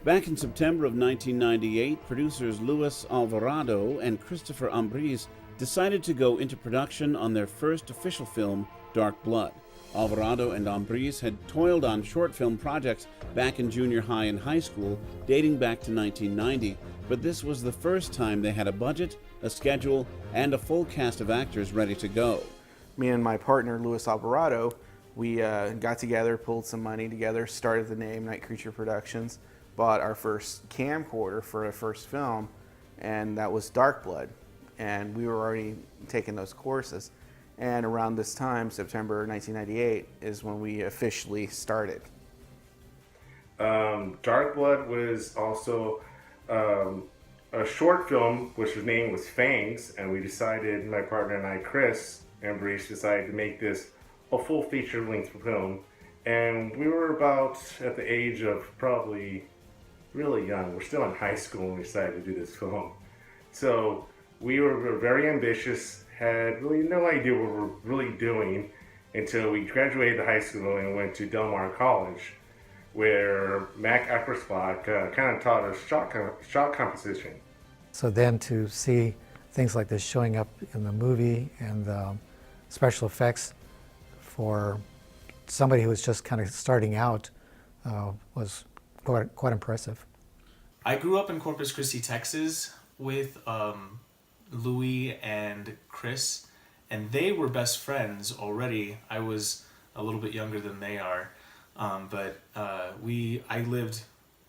Back in September of 1998, producers Luis Alvarado and Christopher Ambriz decided to go into production on their first official film, Dark Blood. Alvarado and Ambriz had toiled on short film projects back in junior high and high school, dating back to 1990, but this was the first time they had a budget, a schedule, and a full cast of actors ready to go. Me and my partner, Luis Alvarado, we got together, pulled some money together, started the name Night Creature Productions, bought our first camcorder for our first film, and that was Dark Blood. And we were already taking those courses. And around this time, September 1998, is when we officially started. Dark Blood was also a short film, which his name was Fangs, and we decided, my partner and I, Chris Ambriz, decided to make this a full feature-length film. And we were about at the age of probably really young. We're still in high school when we decided to do this film. So we were very ambitious, had really no idea what we were really doing until we graduated high school and went to Del Mar College, where Mac Acrospot kind of taught us shot composition. So then to see things like this showing up in the movie and the special effects for somebody who was just kind of starting out was quite impressive. I grew up in Corpus Christi, Texas with Louis and Chris, and they were best friends already. I was a little bit younger than they are, but I lived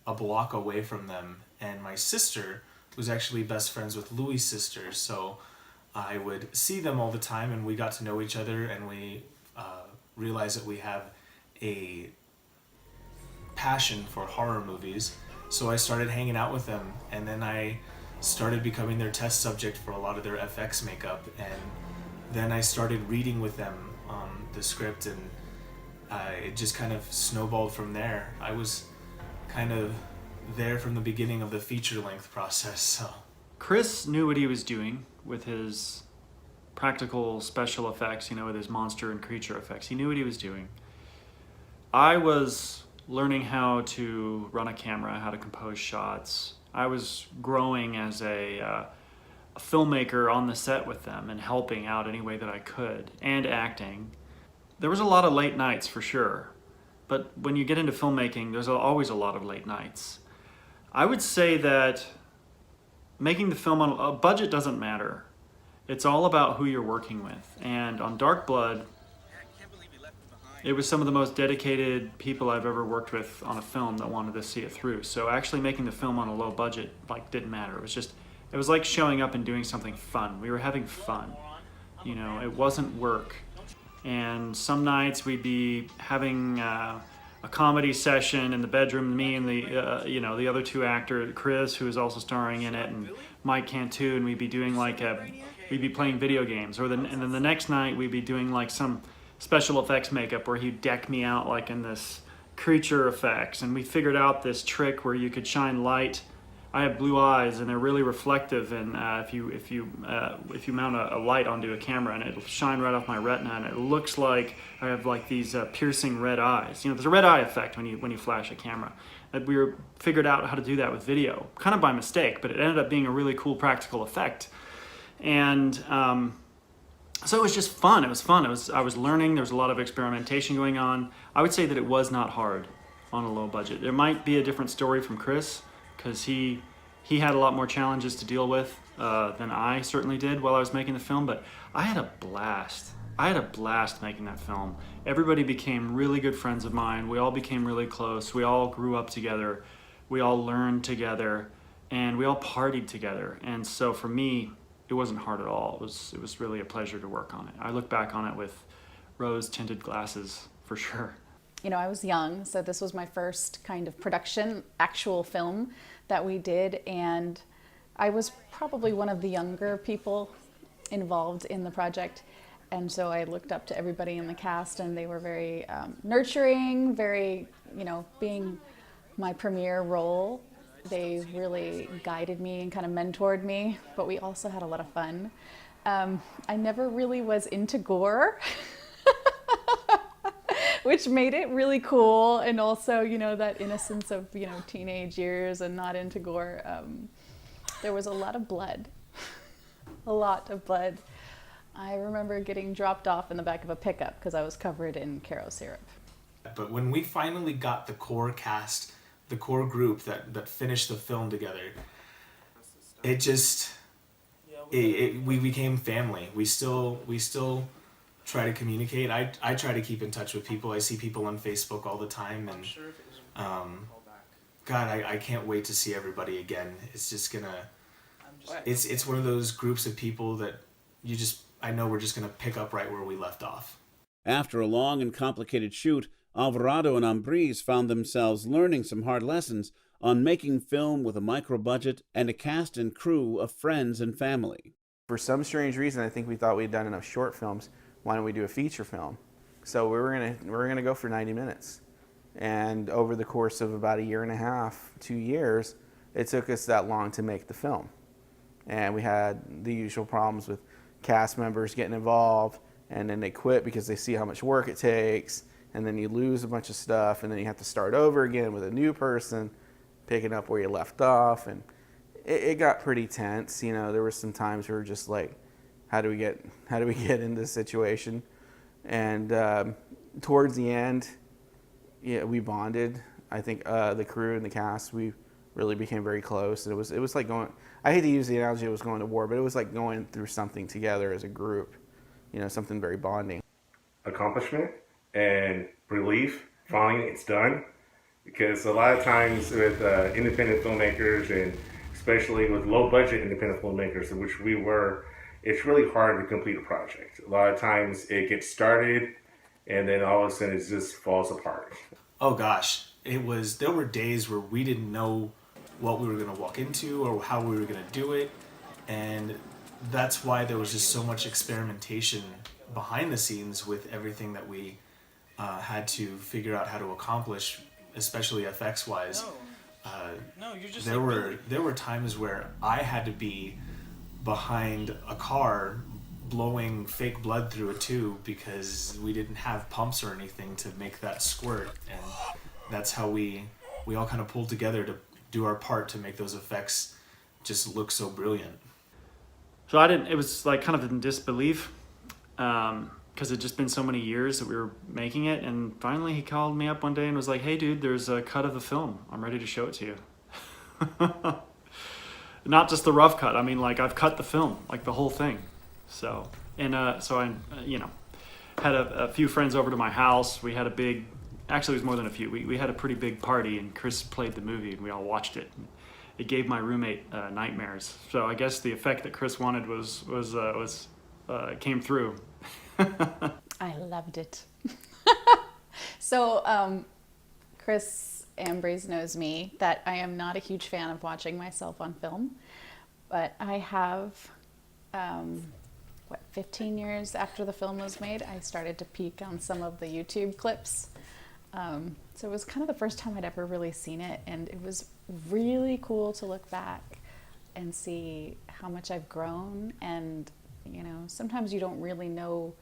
a block away from them, and my sister was actually best friends with Louis' sister, so I would see them all the time, and we got to know each other, and we realized that we have a passion for horror movies. So I started hanging out with them, and then I started becoming their test subject for a lot of their FX makeup, and then I started reading with them the script, and it just kind of snowballed from there. I was kind of there from the beginning of the feature-length process. So Chris knew what he was doing with his practical special effects, with his monster and creature effects. He knew what he was doing. I was learning how to run a camera, how to compose shots. I was growing as a filmmaker on the set with them and helping out any way that I could, and acting. There was a lot of late nights for sure, but when you get into filmmaking, there's always a lot of late nights. I would say that making the film on a budget doesn't matter. It's all about who you're working with. And on Dark Blood, it was some of the most dedicated people I've ever worked with on a film that wanted to see it through. So actually making the film on a low budget didn't matter. It was like showing up and doing something fun. We were having fun. It wasn't work. And some nights we'd be having a comedy session in the bedroom, me and the other two actors, Chris, who is also starring in it, and Mike Cantu, and we'd be doing we'd be playing video games. And then the next night we'd be doing some special effects makeup where he'd deck me out in this creature effects, and we figured out this trick where you could shine light. I have blue eyes and they're really reflective, and if you mount a light onto a camera, and it'll shine right off my retina, and it looks like I have these piercing red eyes. There's a red eye effect when you flash a camera. And we figured out how to do that with video, kind of by mistake, but it ended up being a really cool practical effect. And so it was just fun. It was fun. I was learning. There was a lot of experimentation going on. I would say that it was not hard on a low budget. There might be a different story from Chris, because he had a lot more challenges to deal with than I certainly did while I was making the film, but I had a blast. I had a blast making that film. Everybody became really good friends of mine. We all became really close. We all grew up together. We all learned together, and we all partied together. And so for me, it wasn't hard at all. It was really a pleasure to work on it. I look back on it with rose-tinted glasses, for sure. I was young, so this was my first kind of production, actual film that we did, and I was probably one of the younger people involved in the project, and so I looked up to everybody in the cast, and they were very nurturing, very, being my premiere role. They really guided me and kind of mentored me, but we also had a lot of fun. I never really was into gore. which made it really cool. And also, you know, that innocence of, you know, teenage years and not into gore. There was a lot of blood, a lot of blood. I remember getting dropped off in the back of a pickup because I was covered in Caro syrup. But when we finally got the core cast, the core group that finished the film together, it just, we became family. We still try to communicate. I try to keep in touch with people. I see people on Facebook all the time, and God, I can't wait to see everybody again. It's just gonna, it's one of those groups of people that I know we're just gonna pick up right where we left off. After a long and complicated shoot, Alvarado and Ambriz found themselves learning some hard lessons on making film with a micro-budget and a cast and crew of friends and family. For some strange reason, I think we thought we'd done enough short films. Why don't we do a feature film? So we were gonna go for 90 minutes. And over the course of about 1.5 to 2 years, it took us that long to make the film. And we had the usual problems with cast members getting involved, and then they quit because they see how much work it takes, and then you lose a bunch of stuff, and then you have to start over again with a new person, picking up where you left off, and it got pretty tense. You know, there were some times we were just like, how do we get in this situation? And towards the end, yeah, we bonded. I think the crew and the cast, we really became very close. It was like going, I hate to use the analogy it was going to war, but it was like going through something together as a group, you know, something very bonding. Accomplishment and relief, finally it's done. Because a lot of times with independent filmmakers, and especially with low budget independent filmmakers, which we were, it's really hard to complete a project. A lot of times it gets started and then all of a sudden it just falls apart. Oh gosh, there were days where we didn't know what we were going to walk into or how we were going to do it, and that's why there was just so much experimentation behind the scenes with everything that we had to figure out how to accomplish, especially effects wise. There were times where I had to be behind a car blowing fake blood through a tube because we didn't have pumps or anything to make that squirt, and that's how we all kind of pulled together to do our part to make those effects just look so brilliant. So it was like kind of in disbelief, because it'd just been so many years that we were making it, and finally he called me up one day and was like, hey dude, there's a cut of the film. I'm ready to show it to you. Not just the rough cut. I mean, like, I've cut the film, like the whole thing. So I, you know, had a few friends over to my house. We had a big, actually it was more than a few. We had a pretty big party, and Chris played the movie and we all watched it. It gave my roommate nightmares. So I guess the effect that Chris wanted was came through. I loved it. So Chris Ambriz knows me that I am not a huge fan of watching myself on film, but I have, 15 years after the film was made, I started to peek on some of the YouTube clips. So it was kind of the first time I'd ever really seen it, and it was really cool to look back and see how much I've grown. And, you know, sometimes you don't really know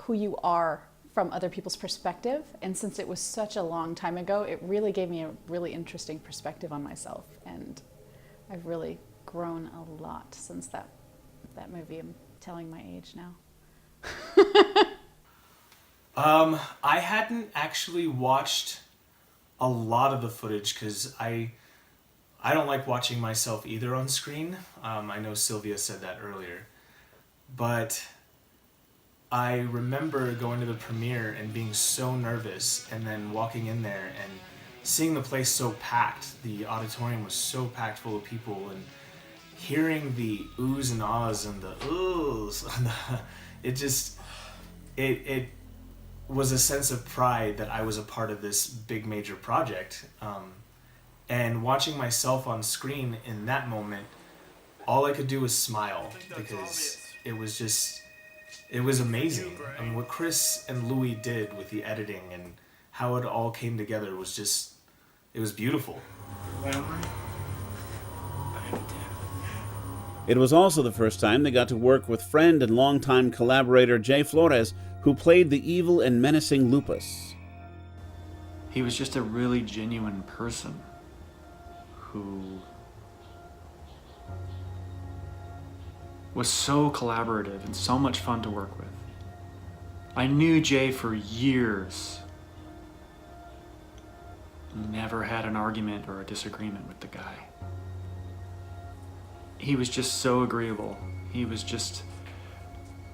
who you are from other people's perspective, and since it was such a long time ago, it really gave me a really interesting perspective on myself, and I've really grown a lot since that movie. I'm telling my age now. I hadn't actually watched a lot of the footage because I don't like watching myself either on screen. I know Sylvia said that earlier, but I remember going to the premiere and being so nervous, and then walking in there and seeing the place so packed. The auditorium was so packed full of people, and hearing the oohs and ahs and the oohs, it was a sense of pride that I was a part of this big major project. And watching myself on screen in that moment, all I could do was smile, because it was amazing. I mean, what Chris and Louis did with the editing and how it all came together was it was beautiful. It was also the first time they got to work with friend and longtime collaborator Jay Flores, who played the evil and menacing Lopez. He was just a really genuine person who was so collaborative and so much fun to work with. I knew Jay for years. Never had an argument or a disagreement with the guy. He was just so agreeable. He was just,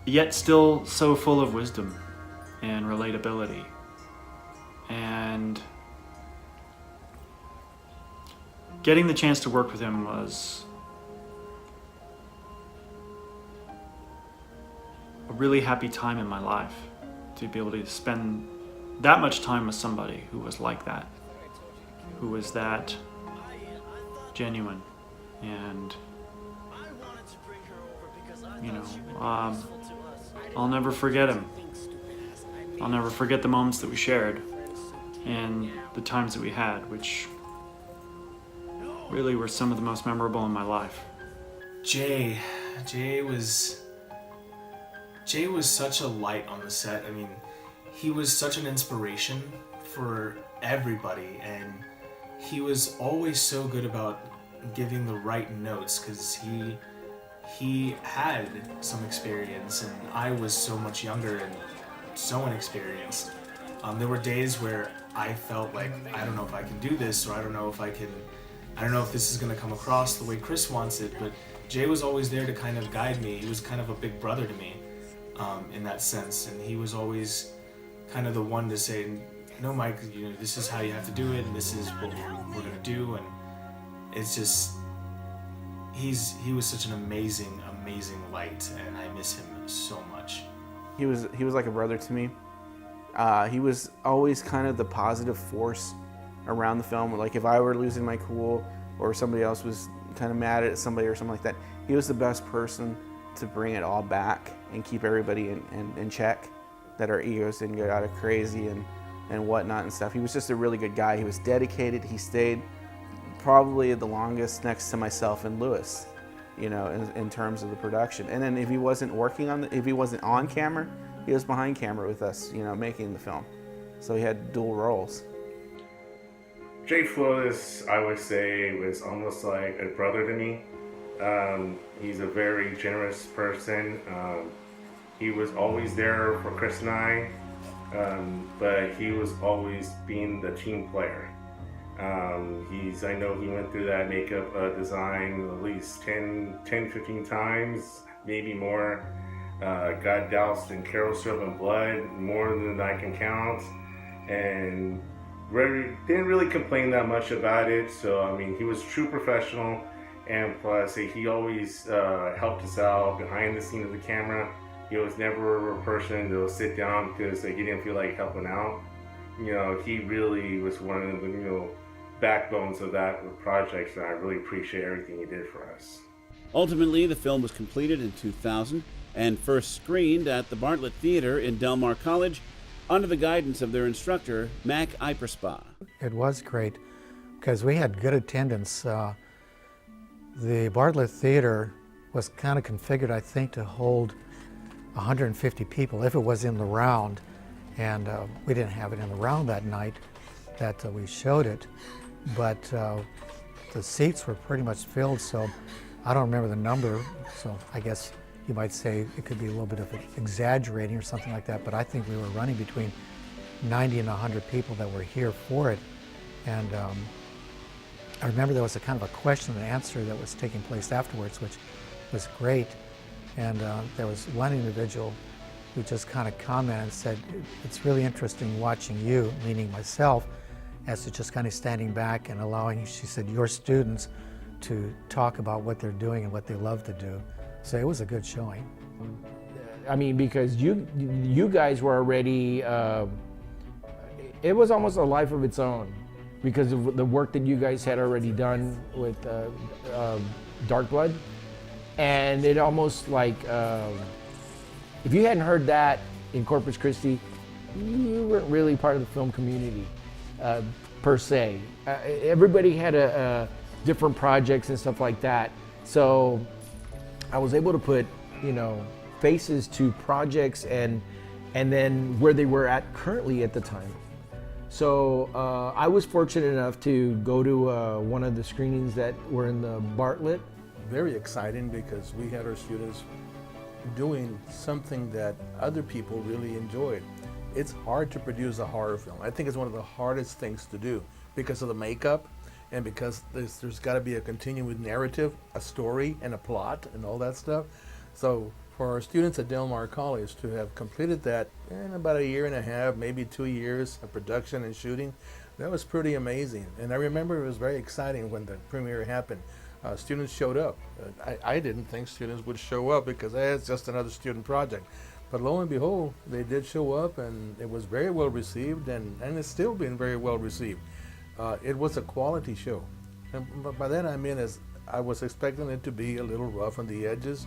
yet still so full of wisdom and relatability. And getting the chance to work with him was a really happy time in my life, to be able to spend that much time with somebody who was like that, who was that genuine. And I'll never forget him. I'll never forget the moments that we shared and the times that we had, which really were some of the most memorable in my life. Jay was such a light on the set. I mean, he was such an inspiration for everybody, and he was always so good about giving the right notes, because he had some experience and I was so much younger and so inexperienced. There were days where I felt like, I don't know if I can do this, or I don't know if this is going to come across the way Chris wants it, but Jay was always there to kind of guide me. He was kind of a big brother to me in that sense, and he was always kind of the one to say, no, Mike, this is how you have to do it, and this is what we're going to do. And it's just, he was such an amazing light, and I miss him so much. He was like a brother to me. He was always kind of the positive force around the film. Like if I were losing my cool, or somebody else was kind of mad at somebody or something like that, he was the best person to bring it all back and keep everybody in check, that our egos didn't get out of crazy and whatnot and stuff. He was just a really good guy. He was dedicated. He stayed probably the longest next to myself and Lewis, in terms of the production. And then if he wasn't if he wasn't on camera, he was behind camera with us, making the film. So he had dual roles. Jay Flores, I would say, was almost like a brother to me. He's a very generous person. He was always there for Chris and I, but he was always being the team player. I know he went through that makeup design at least 10, 15 times, maybe more. Got doused in Carol syrup and blood, more than I can count, and didn't really complain that much about it. So, I mean, he was a true professional, and plus, he always helped us out behind the scene of the camera. He was never a person that would sit down because he didn't feel like helping out. He really was one of the, backbones of that project, and I really appreciate everything he did for us. Ultimately, the film was completed in 2000 and first screened at the Bartlett Theater in Del Mar College under the guidance of their instructor, Mac Iperspa. It was great because we had good attendance. The Bartlett Theater was kind of configured, I think, to hold 150 people if it was in the round, and we didn't have it in the round that night that we showed it, but the seats were pretty much filled, so I don't remember the number, so I guess you might say it could be a little bit of exaggerating or something like that, but I think we were running between 90 and 100 people that were here for it. And I remember there was a kind of a question and answer that was taking place afterwards, which was great. And there was one individual who just kind of commented and said, it's really interesting watching you, meaning myself, as to just kind of standing back and allowing, she said, your students to talk about what they're doing and what they love to do. So it was a good showing. I mean, because you guys were already, it was almost a life of its own because of the work that you guys had already done with Dark Blood. And it almost like, if you hadn't heard that in Corpus Christi, you weren't really part of the film community per se. Everybody had different projects and stuff like that. So I was able to put, faces to projects and then where they were at currently at the time. So I was fortunate enough to go to one of the screenings that were in the Bartlett. Very exciting because we had our students doing something that other people really enjoyed. It's hard to produce a horror film. I think it's one of the hardest things to do because of the makeup and because there's got to be a continuing narrative, a story, and a plot and all that stuff. So for our students at Del Mar College to have completed that in about a year and a half, maybe 2 years of production and shooting, that was pretty amazing. And I remember it was very exciting when the premiere happened. Students showed up. I didn't think students would show up because it's just another student project. But lo and behold, they did show up, and it was very well received, and it's still been very well received. It was a quality show. And by that I mean I was expecting it to be a little rough on the edges,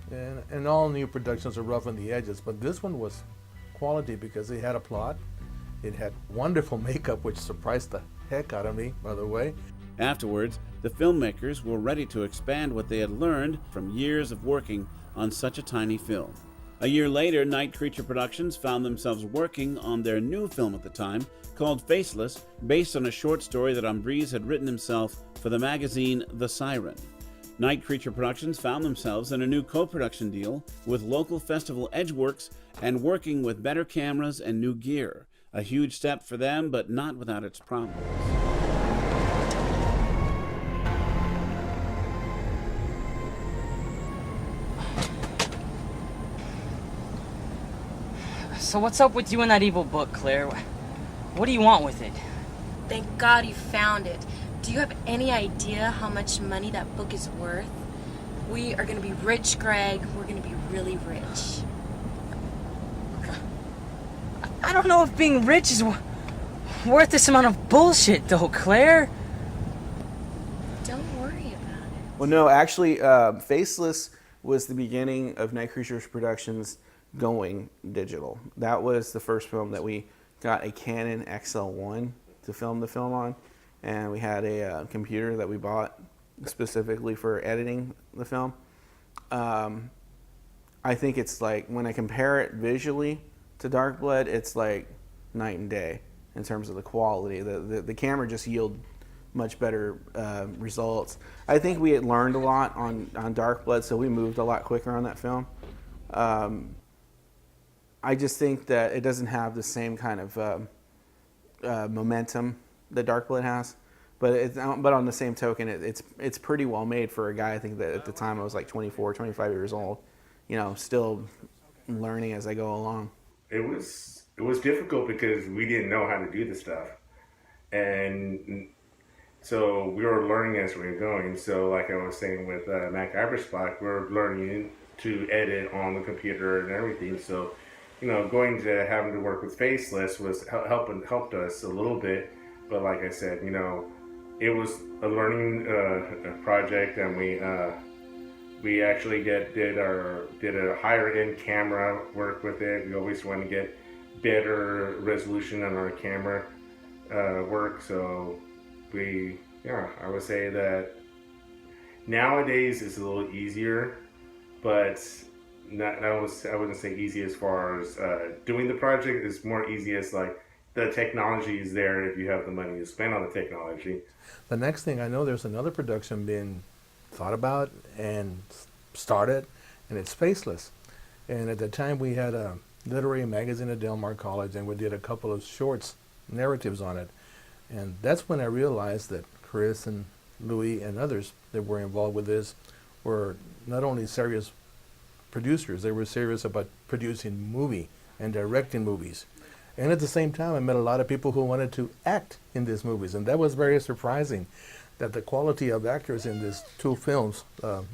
and all new productions are rough on the edges, but this one was quality because it had a plot. It had wonderful makeup, which surprised the heck out of me, by the way. Afterwards, the filmmakers were ready to expand what they had learned from years of working on such a tiny film. A year later, Night Creature Productions found themselves working on their new film at the time, called Faceless, based on a short story that Ambriz had written himself for the magazine The Siren. Night Creature Productions found themselves in a new co-production deal with local festival Edgeworks and working with better cameras and new gear. A huge step for them, but not without its problems. So what's up with you and that evil book, Claire? What do you want with it? Thank God you found it. Do you have any idea how much money that book is worth? We are gonna be rich, Greg. We're gonna be really rich. I don't know if being rich is worth this amount of bullshit, though, Claire. Don't worry about it. Well, no, actually, Faceless was the beginning of Night Creatures Productions going digital. That was the first film that we got a Canon XL1 to film the film on, and we had a computer that we bought specifically for editing the film. I think it's like, when I compare it visually to Dark Blood, it's like night and day in terms of the quality. The camera just yielded much better results. I think we had learned a lot on Dark Blood, so we moved a lot quicker on that film. I just think that it doesn't have the same kind of momentum that Dark Blood has. But on the same token, it's pretty well made for a guy. I think that at the time I was like 24, 25 years old, still learning as I go along. It was difficult because we didn't know how to do the stuff, and so we were learning as we were going. So like I was saying with Mac Iverspot, we're learning to edit on the computer and everything. So going to having to work with Faceless was helped us a little bit. But like I said, it was a learning project, and we actually did a higher end camera work with it. We always want to get better resolution on our camera work. So I would say that nowadays it's a little easier, but I wouldn't say easy as far as doing the project. It's more easy as like the technology is there if you have the money to spend on the technology. The next thing I know, there's another production being thought about and started, and it's Faceless. And at the time we had a literary magazine at Del Mar College, and we did a couple of shorts, narratives on it. And that's when I realized that Chris and Louis and others that were involved with this were not only serious producers, they were serious about producing movie and directing movies. And at the same time, I met a lot of people who wanted to act in these movies, and that was very surprising, that the quality of actors in these two films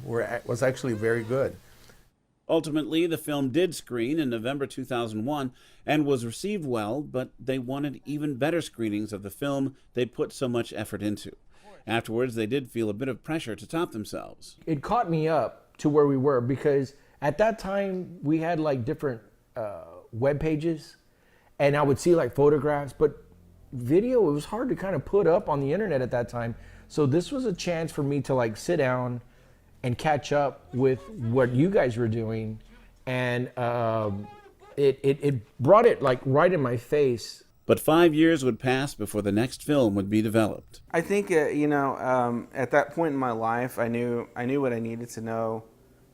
was actually very good. Ultimately, the film did screen in November 2001 and was received well, but they wanted even better screenings of the film they put so much effort into. Afterwards, they did feel a bit of pressure to top themselves. It caught me up to where we were because at that time we had like different web pages, and I would see like photographs, but video, it was hard to kind of put up on the internet at that time. So this was a chance for me to like sit down and catch up with what you guys were doing, and it brought it like right in my face. But 5 years would pass before the next film would be developed. I think at that point in my life, I knew what I needed to know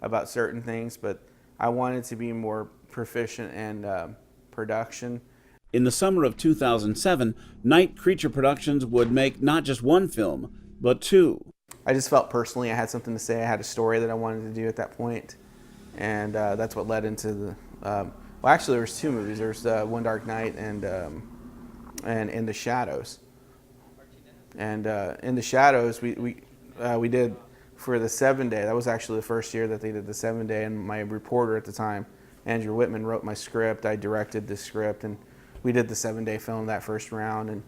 about certain things, but I wanted to be more proficient in production. In the summer of 2007, Night Creature Productions would make not just one film, but two. I just felt personally I had something to say. I had a story that I wanted to do at that point, and that's what led into the. Well, actually, there was two movies. There's One Dark Night and In the Shadows. And In the Shadows, we did for the 7-day. That was actually the first year that they did the 7-day, and my reporter at the time, Andrew Whitman, wrote my script. I directed the script, and we did the 7-day film that first round, and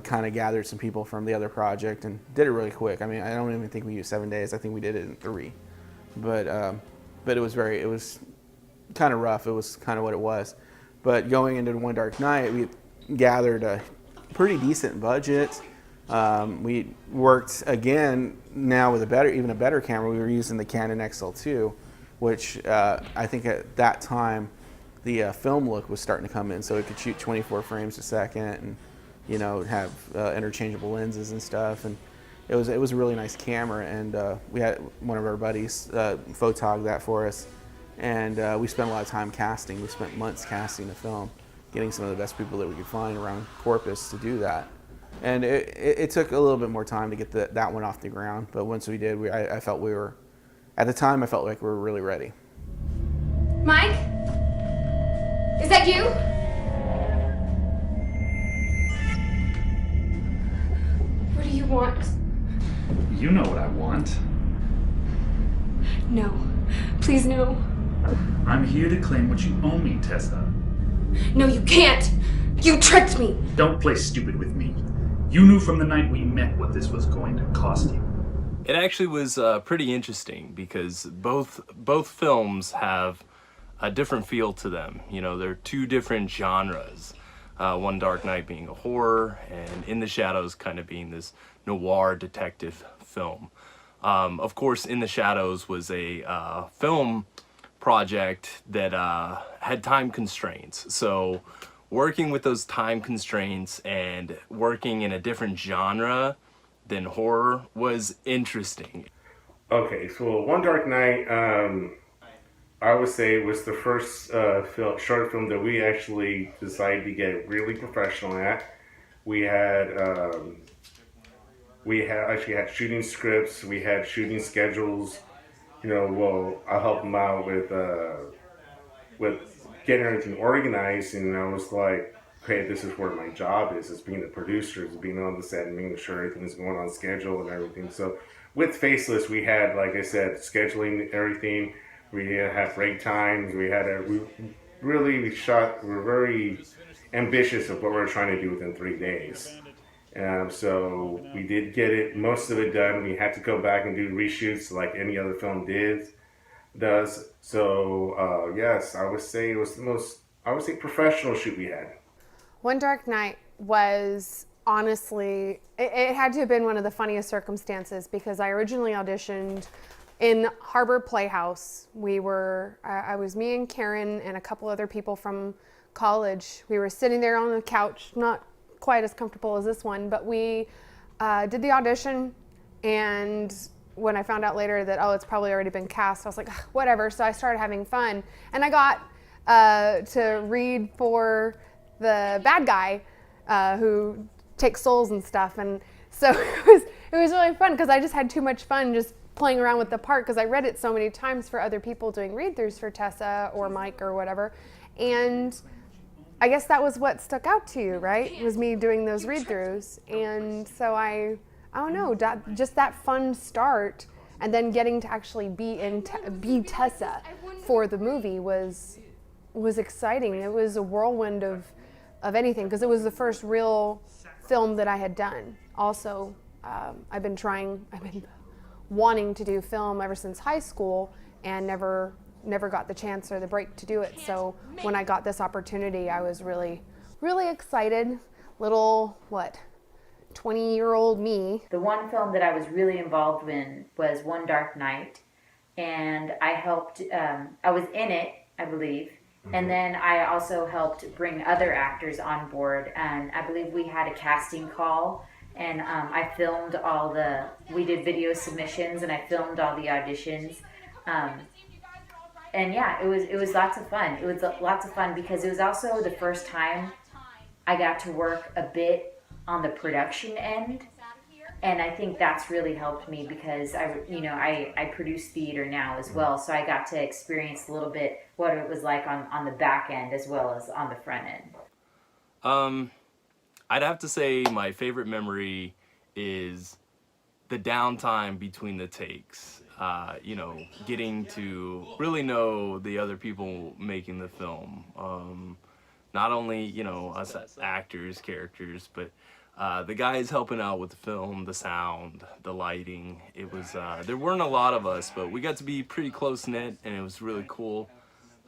kind of gathered some people from the other project and did it really quick. I mean, I don't even think we used 7 days. I think we did it in 3. But it was kind of rough. It was kind of what it was. But going into One Dark Night, we gathered a pretty decent budget. We worked again now with even a better camera. We were using the Canon XL2, which I think at that time the film look was starting to come in, so it could shoot 24 frames a second and have interchangeable lenses and stuff. And it was a really nice camera, and we had one of our buddies photog that for us, and we spent a lot of time casting. We spent months casting the film, getting some of the best people that we could find around Corpus to do that. And it took a little bit more time to get that one off the ground, but once we did, I felt we were, at the time I felt like we were really ready. Mike? Is that you? What do you want? You know what I want. No. Please, no. I'm here to claim what you owe me, Tessa. No, you can't! You tricked me! Don't play stupid with me. You knew from the night we met what this was going to cost you. It actually was pretty interesting because both films have a different feel to them. They're two different genres. One Dark Night being a horror, and In the Shadows kind of being this noir detective film. Of course, In the Shadows was a film project that had time constraints. So working with those time constraints and working in a different genre than horror was interesting. Okay, so One Dark Night, I would say was the first short film that we actually decided to get really professional at. We actually had shooting scripts, we had shooting schedules. I helped them out with getting everything organized, and I was like, okay, this is where my job is. It's being the producer, it's being on the set and making sure everything's going on schedule and everything. So with Faceless, we had, like I said, scheduling everything. We had break times. We really shot. We're very ambitious of what we're trying to do within 3 days. So we did get most of it done. We had to go back and do reshoots like any other film does. So yes, I would say it was the most, professional shoot we had. One Dark Night was honestly, it had to have been one of the funniest circumstances because I originally auditioned in Harbor Playhouse. I was me and Karen and a couple other people from college. We were sitting there on the couch, not quite as comfortable as this one, but we did the audition, and when I found out later that, it's probably already been cast, I was like, whatever, so I started having fun. And I got to read for the bad guy who takes souls and stuff, and so it was really fun because I just had too much fun just playing around with the part because I read it so many times for other people doing read-throughs for Tessa or Mike or whatever, and I guess that was what stuck out to you, right? It was me doing those read-throughs, and so I don't know, just that fun start, and then getting to actually be Tessa for the movie was exciting. It was a whirlwind of anything because it was the first real film that I had done. Also, I've been wanting to do film ever since high school and never got the chance or the break to do it. So when I got this opportunity, I was really, really excited. Little, 20-year-old me. The one film that I was really involved in was One Dark Night, and I helped, I was in it, I believe, and then I also helped bring other actors on board, and I believe we had a casting call, and I filmed we did video submissions, and I filmed all the auditions, and yeah, it was lots of fun. It was lots of fun because it was also the first time I got to work a bit on the production end, and I think that's really helped me because I produce theater now as well, so I got to experience a little bit what it was like on the back end as well as on the front end. I'd have to say my favorite memory is the downtime between the takes. Getting to really know the other people making the film. Not only, us as actors, characters, but the guys helping out with the film, the sound, the lighting. It was, there weren't a lot of us, but we got to be pretty close-knit, and it was really cool.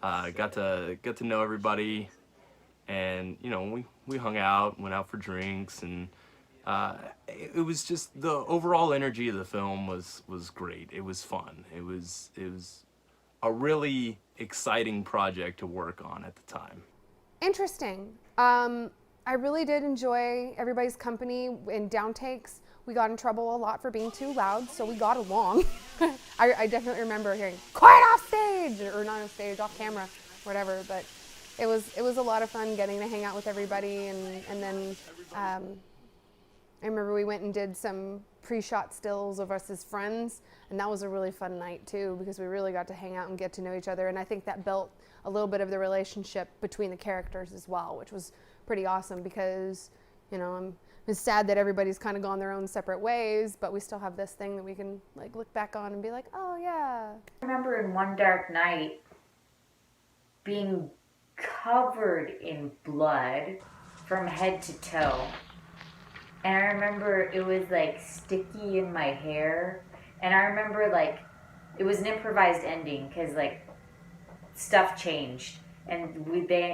Got to know everybody, and, we hung out, went out for drinks, and it was just the overall energy of the film was great. It was fun. It was a really exciting project to work on at the time. Interesting. I really did enjoy everybody's company in downtakes. We got in trouble a lot for being too loud, so we got along. I definitely remember hearing "quiet off stage" or not on stage, off camera, whatever. But it was a lot of fun getting to hang out with everybody, and then I remember we went and did some pre-shot stills of us as friends, and that was a really fun night too because we really got to hang out and get to know each other, and I think that built a little bit of the relationship between the characters as well, which was pretty awesome because, it's sad that everybody's kind of gone their own separate ways, but we still have this thing that we can look back on and be like, oh yeah. I remember in One Dark Night being covered in blood from head to toe. And I remember it was sticky in my hair. And I remember it was an improvised ending because stuff changed. And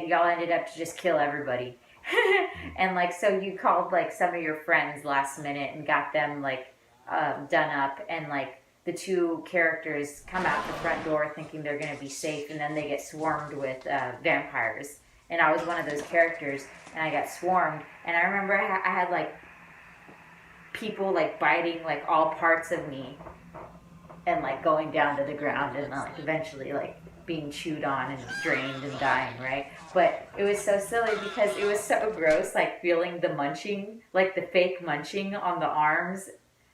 y'all ended up to just kill everybody. And so you called some of your friends last minute and got them done up. And the two characters come out the front door thinking they're going to be safe. And then they get swarmed with vampires. And I was one of those characters. And I got swarmed. And I remember I had people biting all parts of me and going down to the ground and eventually being chewed on and drained and dying, right? But it was so silly because it was so gross, feeling the munching, the fake munching on the arms.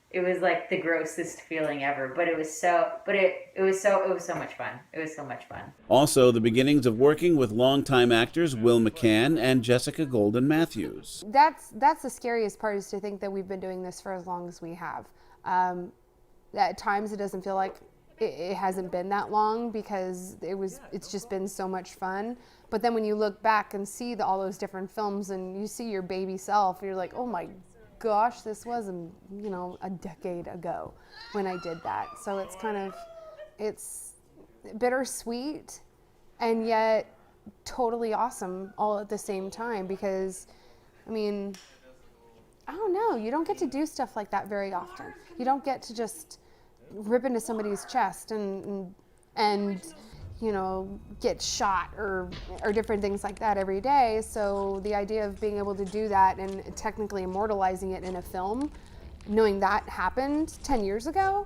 It was the grossest feeling ever, but it was so much fun. It was so much fun. Also, the beginnings of working with longtime actors Will McCann and Jessica Golden Matthews. That's the scariest part, is to think that we've been doing this for as long as we have. At times it doesn't feel like it hasn't been that long because it's just been so much fun. But then when you look back and see all those different films and you see your baby self, you're like, oh my gosh, this was a decade ago when I did that. So it's bittersweet and yet totally awesome all at the same time because, I don't know, you don't get to do stuff like that very often. You don't get to just rip into somebody's chest and get shot or different things like that every day. So the idea of being able to do that and technically immortalizing it in a film, knowing that happened 10 years ago,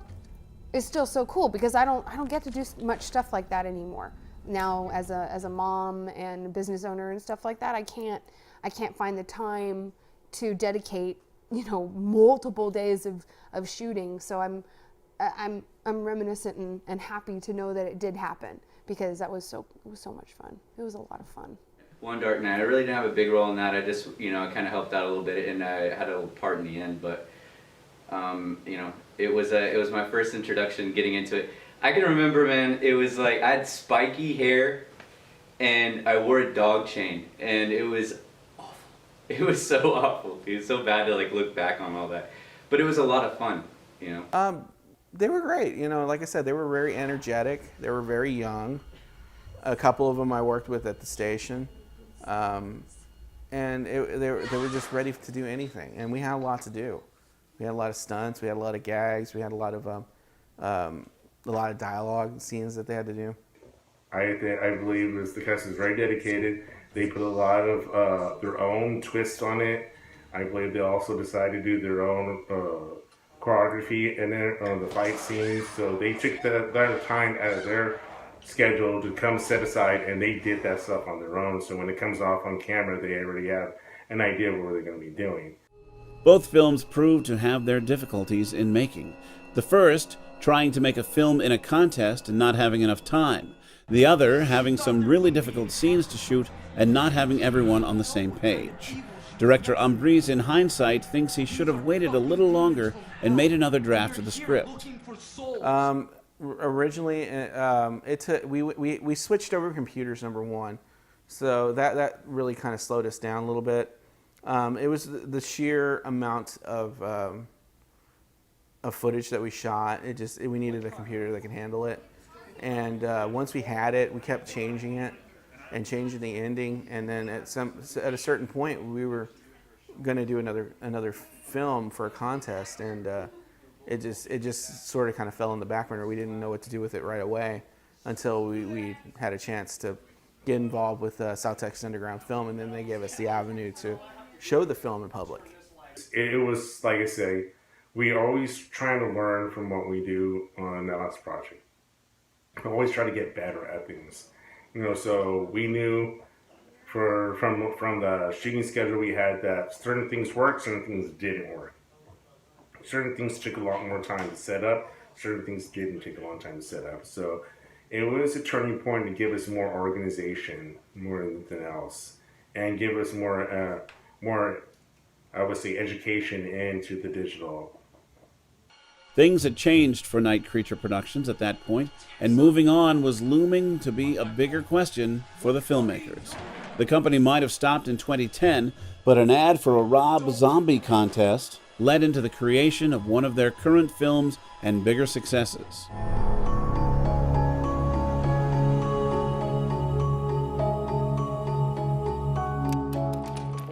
is still so cool because I don't get to do much stuff like that anymore. Now as a mom and business owner and stuff like that, I can't find the time to dedicate multiple days of shooting. So I'm reminiscent and happy to know that it did happen because it was so much fun. It was a lot of fun. One Dark Night, I really didn't have a big role in that. I just, I kind of helped out a little bit and I had a little part in the end, but, it was my first introduction getting into it. I can remember, man, it was I had spiky hair and I wore a dog chain and it was awful. It was so awful. It was so bad to look back on all that, but it was a lot of fun, They were great. Like I said, they were very energetic. They were very young. A couple of them I worked with at the station. and they were just ready to do anything. And we had a lot to do. We had a lot of stunts. We had a lot of gags. We had a lot of dialogue scenes that they had to do. I believe the cast is very dedicated. They put a lot of their own twist on it. I believe they also decided to do their own choreography and then the fight scenes. So they took that time out of their schedule to come set aside, and they did that stuff on their own. So when it comes off on camera, they already have an idea of what they're going to be doing. Both films proved to have their difficulties in making. The first, trying to make a film in a contest and not having enough time. The other, having some really difficult scenes to shoot and not having everyone on the same page. Director Ambriz, in hindsight, thinks he should have waited a little longer and made another draft of the script. Originally, we switched over computers, number one, so that really kind of slowed us down a little bit. It was the sheer amount of footage that we shot. We needed a computer that could handle it, and once we had it, we kept changing it and changing the ending, and then at a certain point, we were going to do another film for a contest, and it just sort of kind of fell in the back burner. We didn't know what to do with it right away until we had a chance to get involved with South Texas Underground Film, and then they gave us the avenue to show the film in public. It was, like I say, we always trying to learn from what we do on the last project. We always try to get better at things. So we knew from the shooting schedule we had that certain things worked, certain things didn't work. Certain things took a lot more time to set up, certain things didn't take a long time to set up. So it was a turning point to give us more organization, more than anything else, and give us more, I would say, education into the digital. Things had changed for Night Creature Productions at that point, and moving on was looming to be a bigger question for the filmmakers. The company might have stopped in 2010, but an ad for a Rob Zombie contest led into the creation of one of their current films and bigger successes.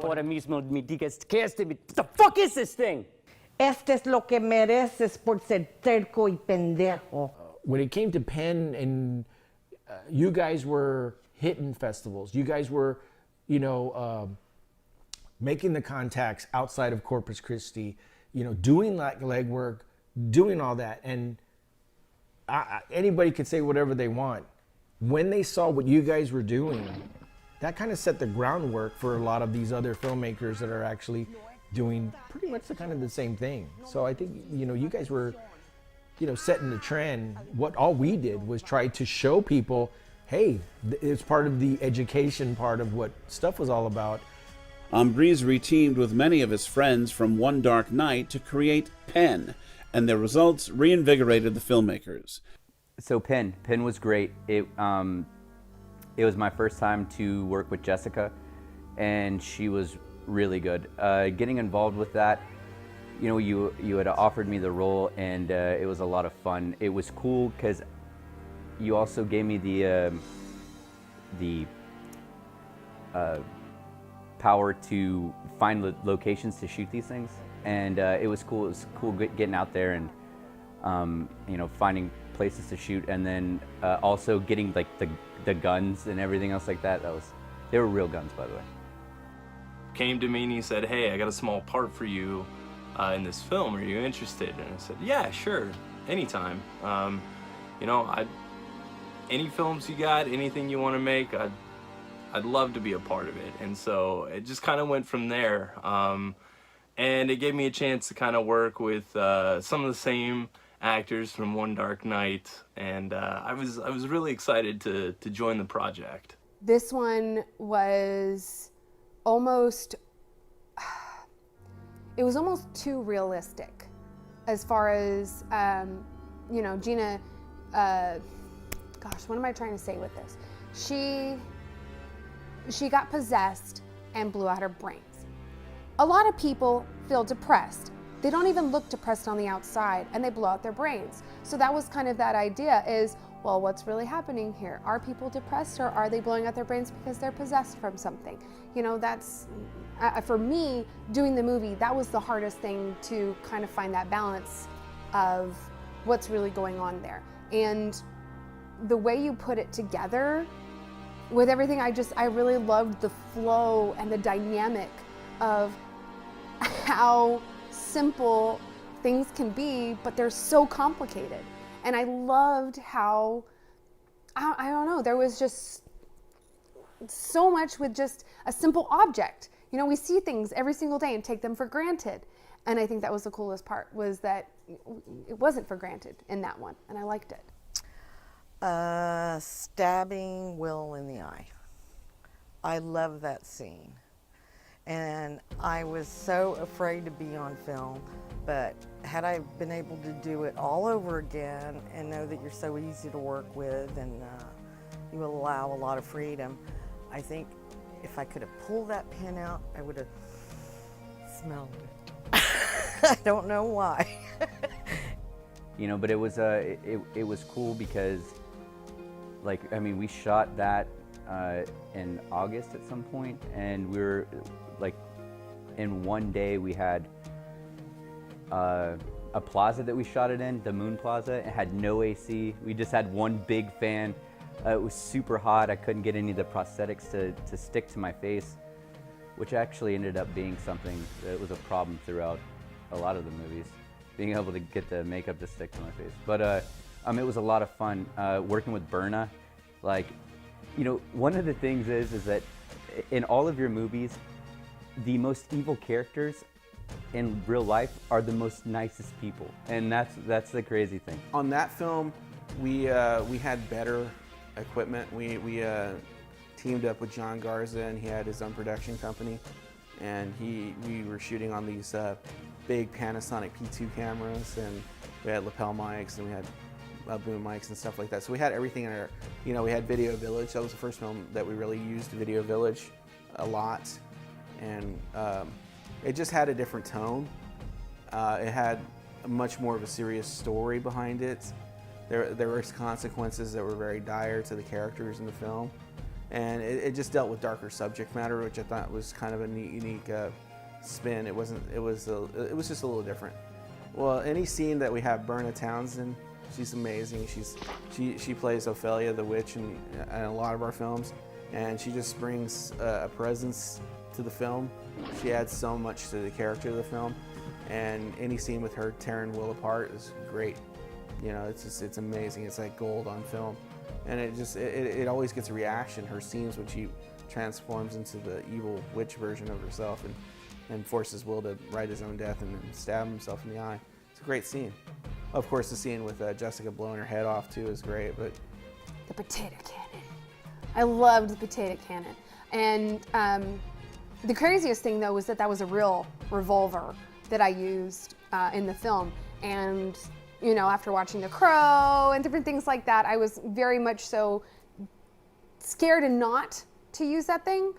Ahora mismo me digas que what the fuck is this thing? Este es lo que mereces por ser terco y pendejo. When it came to Penn, and you guys were hitting festivals, you guys were, making the contacts outside of Corpus Christi, doing like legwork, doing all that, and anybody could say whatever they want. When they saw what you guys were doing, that kind of set the groundwork for a lot of these other filmmakers that are actually doing pretty much the same thing. So I think, you guys were, setting the trend. All we did was try to show people, hey, it's part of the education part of what stuff was all about. Ambriz reteamed with many of his friends from One Dark Night to create Penn, and their results reinvigorated the filmmakers. So Penn was great. It was my first time to work with Jessica, and she was really good. Getting involved with that, you had offered me the role, and it was a lot of fun. It was cool because you also gave me the power to find locations to shoot these things, and it was cool. It was cool getting out there and finding places to shoot, and then also getting like the guns and everything else like that. They were real guns, by the way. Came to me and he said, hey, I got a small part for you in this film. Are you interested? And I said, yeah, sure, anytime. Any films you got, anything you want to make, I'd love to be a part of it. And so it just kind of went from there. And it gave me a chance to kind of work with some of the same actors from One Dark Night. And I was really excited to join the project. This one was almost too realistic as far as, Gina, gosh, what am I trying to say with this? She got possessed and blew out her brains. A lot of people feel depressed. They don't even look depressed on the outside, and they blow out their brains. So that was kind of that idea, is well, what's really happening here? Are people depressed, or are they blowing out their brains because they're possessed from something? You know, that's, for me, doing the movie, that was the hardest thing, to kind of find that balance of what's really going on there. And the way you put it together with everything, I really loved the flow and the dynamic of how simple things can be, but they're so complicated. And I loved how, I don't know, there was just so much with just a simple object. You know, we see things every single day and take them for granted. And I think that was the coolest part, was that it wasn't for granted in that one, and I liked it. Stabbing Will in the eye. I love that scene. And I was so afraid to be on film, but had I been able to do it all over again and know that you're so easy to work with and you allow a lot of freedom, I think if I could have pulled that pin out, I would have smelled it. I don't know why. You know, but it was cool because, like, I mean, we shot that in August at some point, and we were like, in one day we had a plaza that we shot it in, the Moon Plaza. It had no AC. We just had one big fan. It was super hot. I couldn't get any of the prosthetics to stick to my face, which actually ended up being something that was a problem throughout a lot of the movies, being able to get the makeup to stick to my face. But it was a lot of fun working with Berna. Like, you know, one of the things is that in all of your movies, the most evil characters in real life are the most nicest people, and that's the crazy thing. On that film, we had better equipment. We teamed up with John Garza, and he had his own production company, and we were shooting on these big Panasonic P2 cameras, and we had lapel mics, and we had boom mics and stuff like that. So we had everything in our, you know, we had Video Village. That was the first film that we really used Video Village a lot, and it just had a different tone. It had much more of a serious story behind it. There were consequences that were very dire to the characters in the film, and it just dealt with darker subject matter, which I thought was kind of a neat, unique spin. It was just a little different. Well, any scene that we have Berna Townsend, she's amazing. She plays Ophelia the witch in a lot of our films, and she just brings a presence to the film. She adds so much to the character of the film, and any scene with her tearing Will apart is great. You know, it's amazing. It's like gold on film, and it always gets a reaction. Her scenes when she transforms into the evil witch version of herself and forces Will to write his own death and then stab himself in the eye. It's a great scene. Of course, the scene with Jessica blowing her head off too is great. But the potato cannon. I loved the potato cannon, and the craziest thing though was that was a real revolver that I used in the film. And you know, after watching The Crow and different things like that, I was very much so scared and not to use that thing.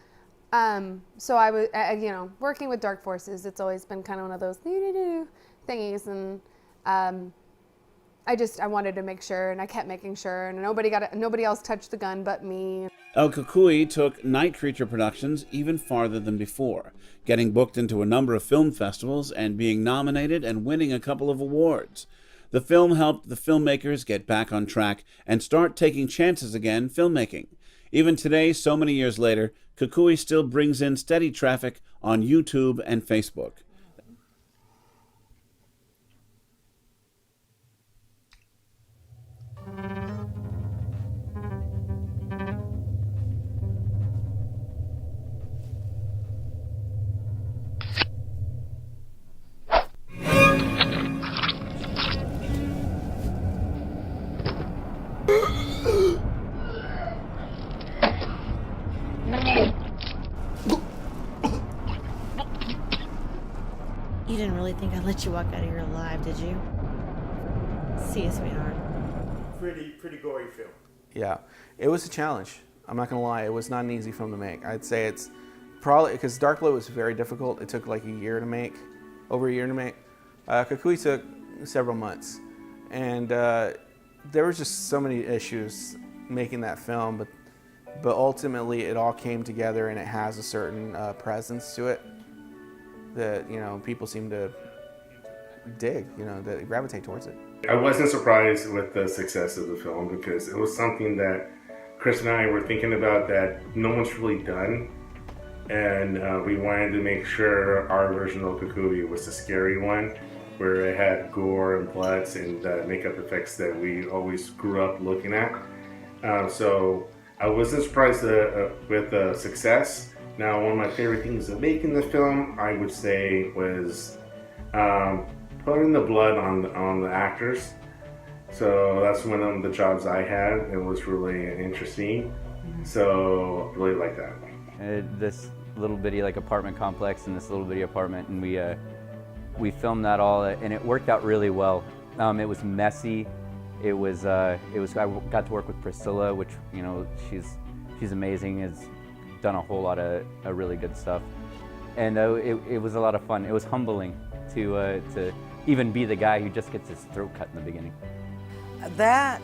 So I was, you know, working with dark forces, it's always been kind of one of those thingies, and I wanted to make sure, and I kept making sure, and nobody else touched the gun but me. El Cucuy took Night Creature Productions even farther than before, getting booked into a number of film festivals and being nominated and winning a couple of awards. The film helped the filmmakers get back on track and start taking chances again filmmaking. Even today, so many years later, Cucuy still brings in steady traffic on YouTube and Facebook. You didn't really think I'd let you walk out of here alive, did you? See you, sweetheart. Pretty gory film. Yeah, it was a challenge. I'm not gonna lie, it was not an easy film to make. I'd say it's probably, because Dark Blood was very difficult. It took like a year to make, over a year to make. Cucuy took several months. And there was just so many issues making that film, but ultimately it all came together, and it has a certain presence to it that, you know, people seem to dig, you know, that gravitate towards it. I wasn't surprised with the success of the film because it was something that Chris and I were thinking about that no one's really done, and we wanted to make sure our version of Cucuy was the scary one, where it had gore and bloods and makeup effects that we always grew up looking at. So I wasn't surprised with the success. Now, one of my favorite things of making the film, I would say, was putting the blood on the actors. So that's one of the jobs I had. It was really interesting. So really like that. This little bitty like apartment complex in this little bitty apartment, and we filmed that all, and it worked out really well. It was messy. I got to work with Priscilla, which, you know, she's amazing. Has done a whole lot of really good stuff, and it was a lot of fun. It was humbling to even be the guy who just gets his throat cut in the beginning. That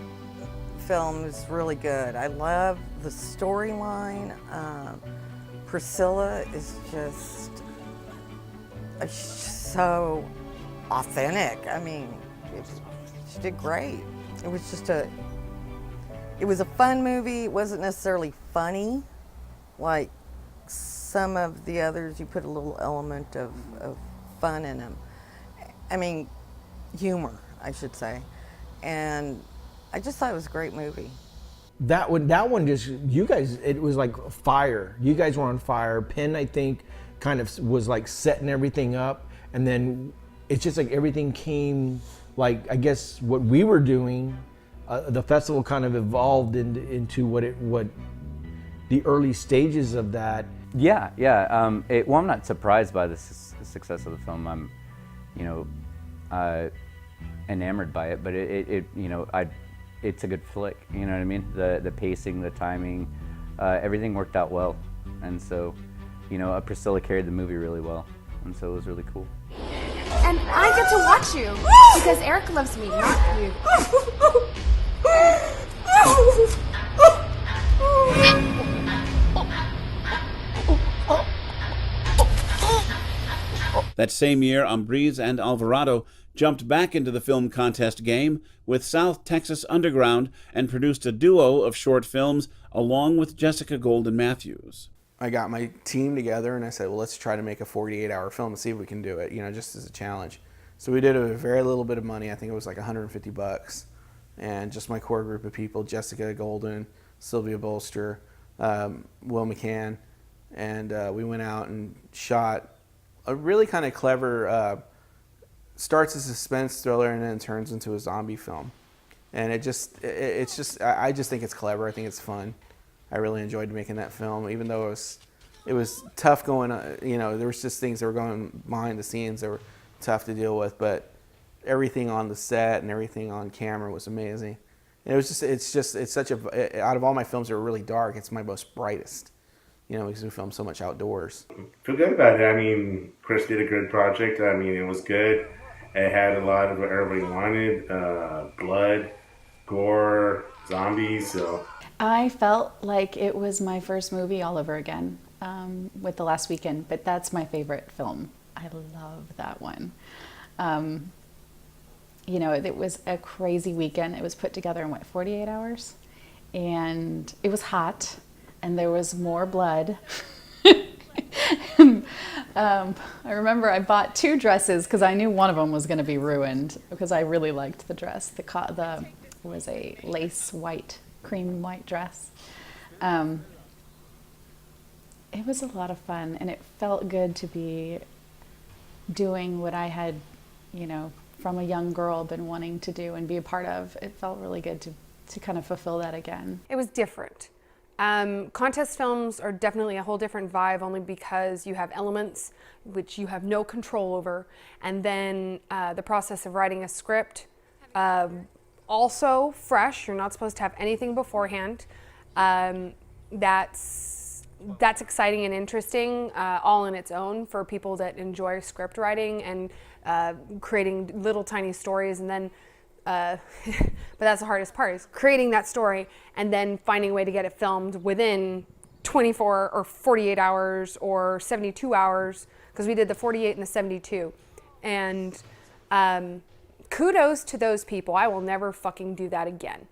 film is really good. I love the storyline. Priscilla is just so authentic. I mean, she did great. It was just it was a fun movie. It wasn't necessarily funny like some of the others. You put a little element of fun in them. I mean, humor, I should say. And I just thought it was a great movie. That one just, you guys, it was like fire. You guys were on fire. Penn, I think, kind of was like setting everything up, and then it's just like everything came, like, I guess what we were doing, the festival kind of evolved into what the early stages of that. Yeah. Well, I'm not surprised by the success of the film. I'm, you know, enamored by it, but it's a good flick. You know what I mean? The pacing, the timing, everything worked out well, and so, you know, Priscilla carried the movie really well, and so it was really cool. And I get to watch you because Eric loves me, not you. That same year, Ambriz and Alvarado jumped back into the film contest game with South Texas Underground and produced a duo of short films along with Jessica Golden Matthews. I got my team together and I said, well, let's try to make a 48-hour film and see if we can do it, you know, just as a challenge. So we did it with a very little bit of money. I think it was like $150. And just my core group of people, Jessica Golden, Sylvia Bolster, Will McCann. And we went out and shot a really kind of clever, starts as a suspense thriller and then turns into a zombie film. And I just think it's clever. I think it's fun. I really enjoyed making that film, even though it was tough going, you know, there was just things that were going behind the scenes that were tough to deal with, but everything on the set and everything on camera was amazing. And it's such a, out of all my films that are really dark, it's my most brightest, you know, because we film so much outdoors. Feel good about it. I mean, Chris did a good project. I mean, it was good. It had a lot of what everybody wanted, blood, gore, zombies, so. I felt like it was my first movie all over again with The Last Weekend, but that's my favorite film. I love that one. You know, it was a crazy weekend. It was put together in, 48 hours? And it was hot, and there was more blood. I remember I bought 2 dresses because I knew one of them was going to be ruined because I really liked the dress. It was a lace white, cream white dress. It was a lot of fun, and it felt good to be doing what I had, you know, from a young girl been wanting to do and be a part of. It felt really good to kind of fulfill that again. It was different. Contest films are definitely a whole different vibe only because you have elements which you have no control over, and then the process of writing a script, also fresh. You're not supposed to have anything beforehand. That's exciting and interesting all in its own for people that enjoy script writing and creating little tiny stories, and then but that's the hardest part, is creating that story and then finding a way to get it filmed within 24 or 48 hours or 72 hours, because we did the 48 and the 72. And kudos to those people. I will never fucking do that again.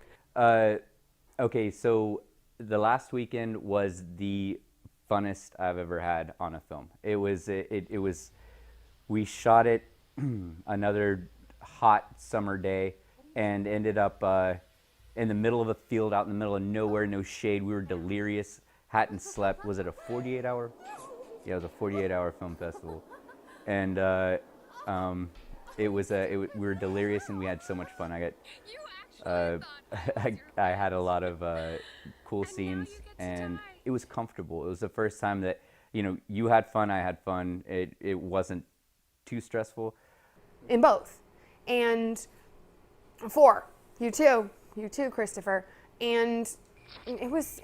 Okay, so the last weekend was the funnest I've ever had on a film. It was, we shot it another hot summer day and ended up in the middle of a field out in the middle of nowhere, no shade. We were delirious, hadn't slept. Was it a 48-hour? Yeah, it was a 48-hour film festival. And we were delirious and we had so much fun. I had a lot of cool scenes and it was comfortable. It was the first time that, you know, you had fun, I had fun. It wasn't too stressful. In both. And 4, you too, Christopher. And it was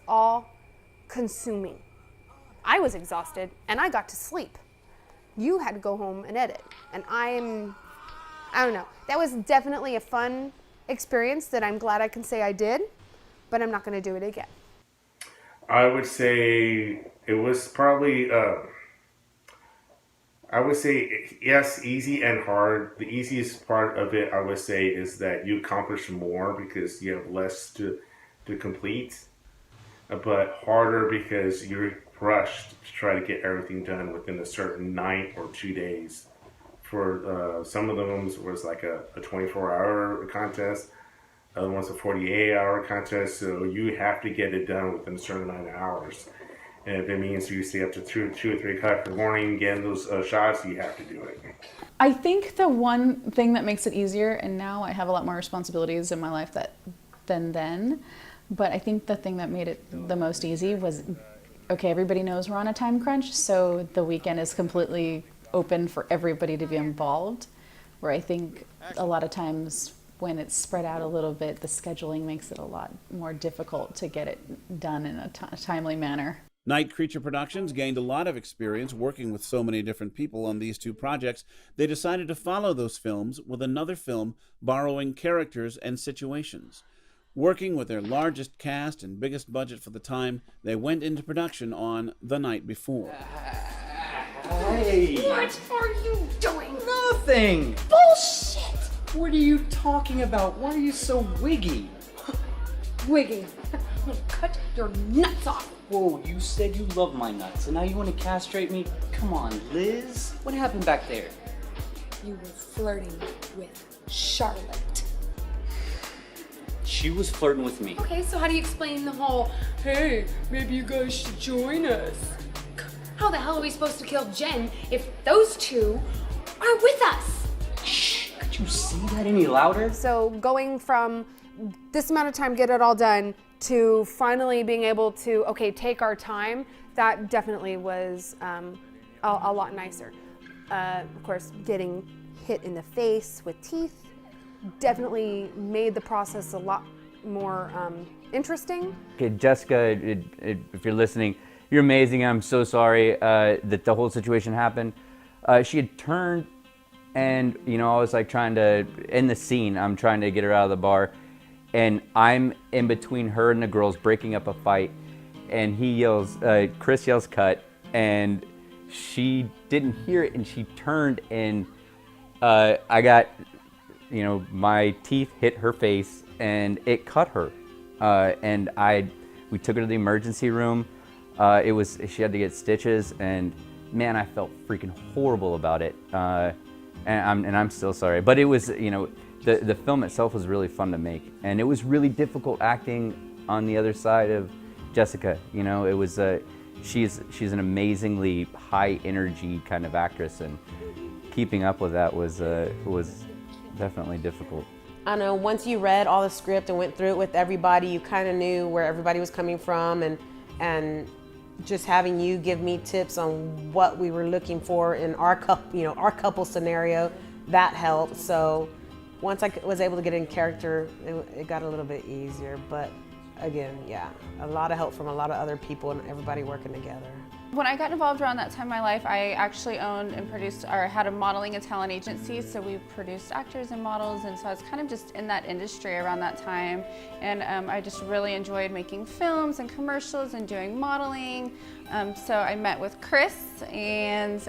all consuming. I was exhausted and I got to sleep. You had to go home and edit. And I don't know. That was definitely a fun experience that I'm glad I can say I did, but I'm not going to do it again. I would say it was probably, I would say, yes, easy and hard. The easiest part of it, I would say, is that you accomplish more because you have less to complete, but harder because you're rushed to try to get everything done within a certain night or 2 days. For some of them was like a 24-hour contest, other ones a 48-hour contest, so you have to get it done within a certain amount of hours. And if it means you stay up to 2 or 3 o'clock in the morning getting those shots, you have to do it. I think the one thing that makes it easier, and now I have a lot more responsibilities in my life than then, but I think the thing that made it the most easy was, okay, everybody knows we're on a time crunch, so the weekend is completely open for everybody to be involved, where I think a lot of times when it's spread out a little bit, the scheduling makes it a lot more difficult to get it done in a timely manner. Night Creature Productions gained a lot of experience working with so many different people on these 2 projects. They decided to follow those films with another film borrowing characters and situations. Working with their largest cast and biggest budget for the time, they went into production on The Night Before. Hey! What are you doing? Nothing! Bullshit! What are you talking about? Why are you so wiggy? Wiggy. I'm gonna cut your nuts off. Whoa, you said you love my nuts, and now you want to castrate me? Come on, Liz. What happened back there? You were flirting with Charlotte. She was flirting with me. Okay, so how do you explain the whole, hey, maybe you guys should join us? How the hell are we supposed to kill Jen if those 2 are with us? Shh, could you see that any louder? So going from this amount of time, get it all done, to finally being able to, okay, take our time, that definitely was a lot nicer. Of course, getting hit in the face with teeth definitely made the process a lot more interesting. Okay, Jessica, if you're listening, you're amazing. I'm so sorry that the whole situation happened. She had turned and, you know, I was like trying to, in the scene, I'm trying to get her out of the bar. And I'm in between her and the girls breaking up a fight. And he yells, Chris yells cut. And she didn't hear it and she turned and I got, you know, my teeth hit her face and it cut her. And we took her to the emergency room. She had to get stitches and man, I felt freaking horrible about it. And I'm still sorry, but it was, you know, the film itself was really fun to make, and it was really difficult acting on the other side of Jessica. You know, it was she's an amazingly high energy kind of actress, and keeping up with that was definitely difficult. I know once you read all the script and went through it with everybody, you kind of knew where everybody was coming from, and just having you give me tips on what we were looking for in our couple scenario, that helped. So once I was able to get in character, it got a little bit easier. But again, yeah, a lot of help from a lot of other people and everybody working together. When I got involved around that time in my life, I actually owned and produced, or had a modeling and talent agency, so we produced actors and models, and so I was kind of just in that industry around that time. And I just really enjoyed making films and commercials and doing modeling. So I met with Chris, and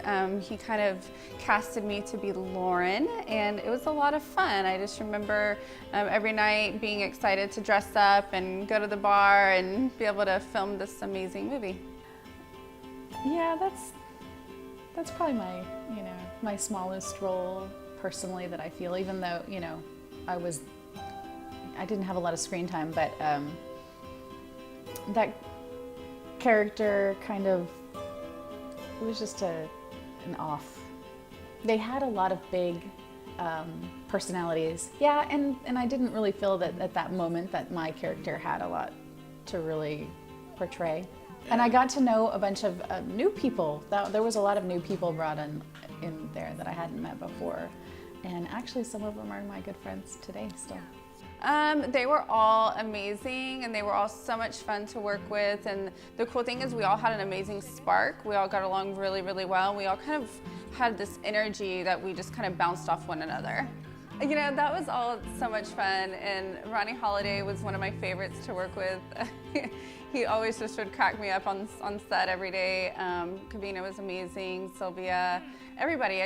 he kind of casted me to be Lauren, and it was a lot of fun. I just remember every night being excited to dress up and go to the bar and be able to film this amazing movie. Yeah, that's probably my, my smallest role personally that I feel, even though, I didn't have a lot of screen time, but that character kind of, it was just an off. They had a lot of big personalities. Yeah, and I didn't really feel that at that moment that my character had a lot to really portray. And I got to know a bunch of new people. There was a lot of new people brought in there that I hadn't met before. And actually some of them are my good friends today still. They were all amazing, and they were all so much fun to work with. And the cool thing is we all had an amazing spark. We all got along really, really well. We all kind of had this energy that we just kind of bounced off one another. That was all so much fun, and Ronnie Holiday was one of my favorites to work with. He always just would crack me up on set every day. Kavina was amazing, Sylvia, everybody.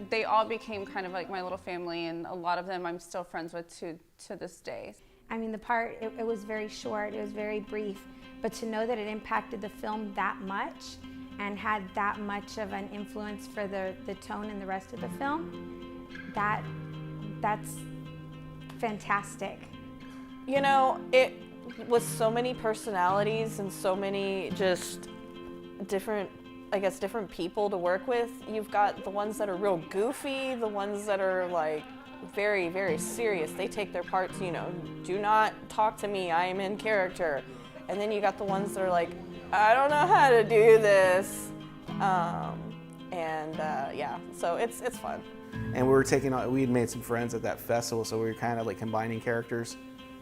They all became kind of like my little family, and a lot of them I'm still friends with to this day. I mean, the part, it was very short, it was very brief, but to know that it impacted the film that much and had that much of an influence for the tone and the rest of the film, that's fantastic. It was so many personalities and so many just different people to work with. You've got the ones that are real goofy, the ones that are like very, very serious. They take their parts, do not talk to me, I am in character. And then you got the ones that are like, I don't know how to do this. Yeah, so it's fun. And we had made some friends at that festival, so we were kind of like combining characters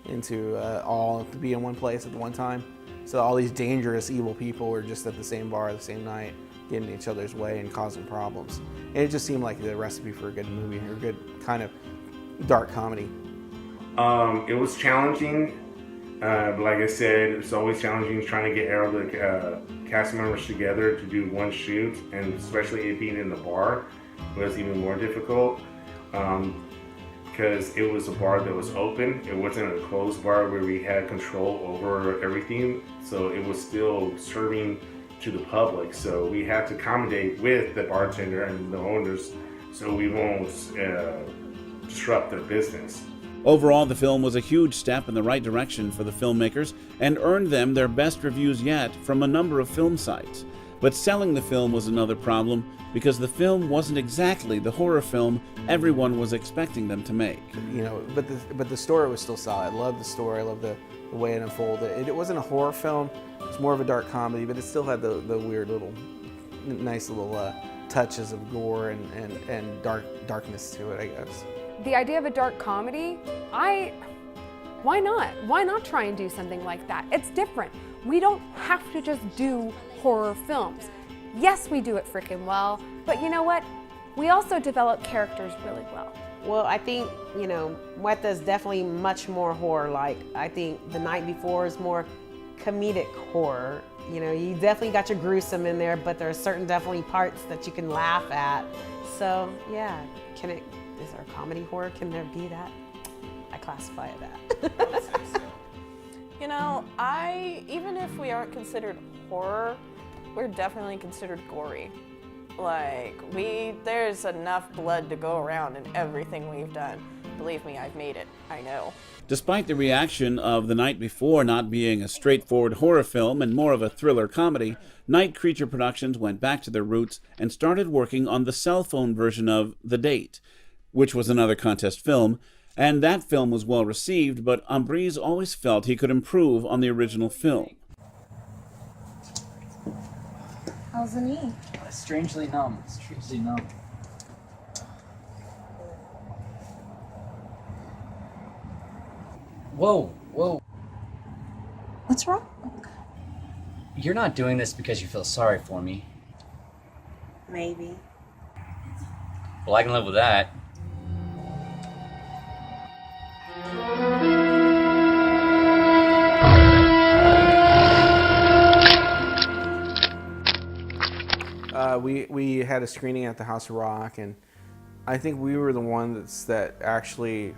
into all to be in one place at the one time. So all these dangerous, evil people were just at the same bar the same night, getting in each other's way and causing problems. And it just seemed like the recipe for a good movie, or a good kind of dark comedy. It was challenging. Like I said, it's always challenging trying to get all the cast members together to do one shoot, and especially it being in the bar was even more difficult. Because it was a bar that was open. It wasn't a closed bar where we had control over everything. So it was still serving to the public. So we had to accommodate with the bartender and the owners so we won't disrupt their business. Overall, the film was a huge step in the right direction for the filmmakers and earned them their best reviews yet from a number of film sites. But selling the film was another problem, because the film wasn't exactly the horror film everyone was expecting them to make. But the story was still solid. I loved the story. I loved the way it unfolded. It wasn't a horror film. It was more of a dark comedy, but it still had the weird little, nice little touches of gore and darkness to it, I guess. The idea of a dark comedy, why not? Why not try and do something like that? It's different. We don't have to just do horror films. Yes, we do it freaking well, but you know what? We also develop characters really well. Well, I think, Muerte is definitely much more horror-like. I think The Night Before is more comedic horror. You definitely got your gruesome in there, but there are certain definitely parts that you can laugh at. So, yeah, is there a comedy horror? Can there be that? I classify it that. I would say so. Even if we aren't considered horror, we're definitely considered gory. There's enough blood to go around in everything we've done. Believe me, I've made it. I know. Despite the reaction of The Night Before not being a straightforward horror film and more of a thriller comedy, Night Creature Productions went back to their roots and started working on the cell phone version of The Date, which was another contest film, and that film was well received, but Ambriz always felt he could improve on the original film. How's the knee? Strangely numb. Whoa. What's wrong? You're not doing this because you feel sorry for me. Maybe. Well, I can live with that. We had a screening at the House of Rock, and I think we were the ones that actually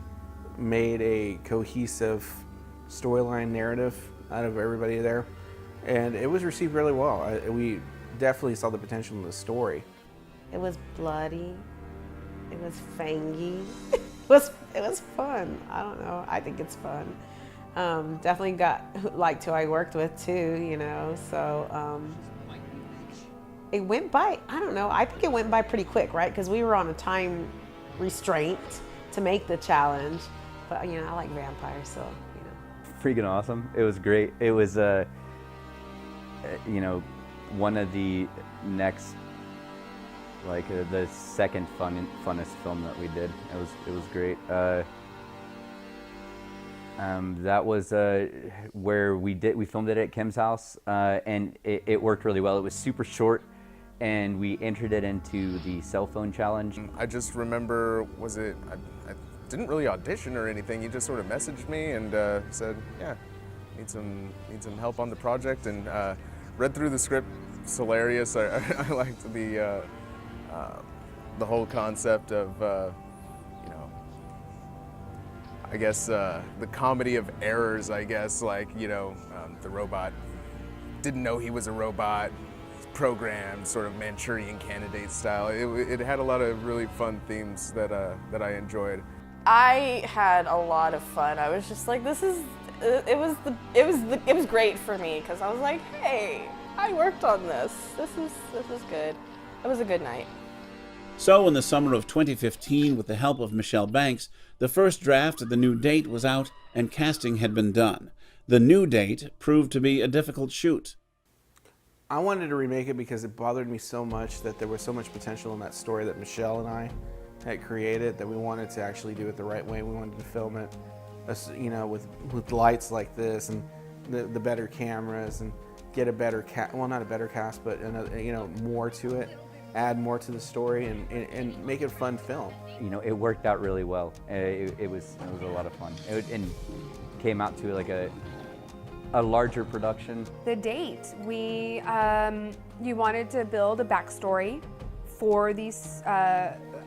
made a cohesive storyline narrative out of everybody there, and it was received really well. We definitely saw the potential in the story. It was bloody. It was fangy. it was fun. I don't know. I think it's fun. Definitely liked who I worked with too, you know. So it went by. I don't know. I think it went by pretty quick, right? Because we were on a time restraint to make the challenge. But you know, I like vampires, so you know. Freaking awesome. It was great. It was you know, one of the next, like the second funnest film that we did. It was great. That was where we filmed it at Kim's house, and it worked really well. It was super short, and we entered it into the cell phone challenge. I just remember, I didn't really audition or anything. He just sort of messaged me and said, yeah, need some help on the project, and read through the script. It's hilarious. I liked the whole concept of, you know, I guess the comedy of errors, I guess, like, you know, the robot didn't know he was a robot, programmed, sort of Manchurian Candidate style. It had a lot of really fun themes that I enjoyed. I had a lot of fun. I was just like, it was great for me, because I was like, hey, I worked on this. This is good. It was a good night. So in the summer of 2015, with the help of Michelle Banks, the first draft of The New Date was out and casting had been done. The New Date proved to be a difficult shoot. I wanted to remake it because it bothered me so much that there was so much potential in that story that Michelle and I had created, that we wanted to actually do it the right way. We wanted to film it, you know, with lights like this and the better cameras, and get a better well, not a better cast, but you know, more to it, add more to the story, and make it a fun film. You know, it worked out really well. It was a lot of fun, and came out to like a larger production. The Date, you wanted to build a backstory for these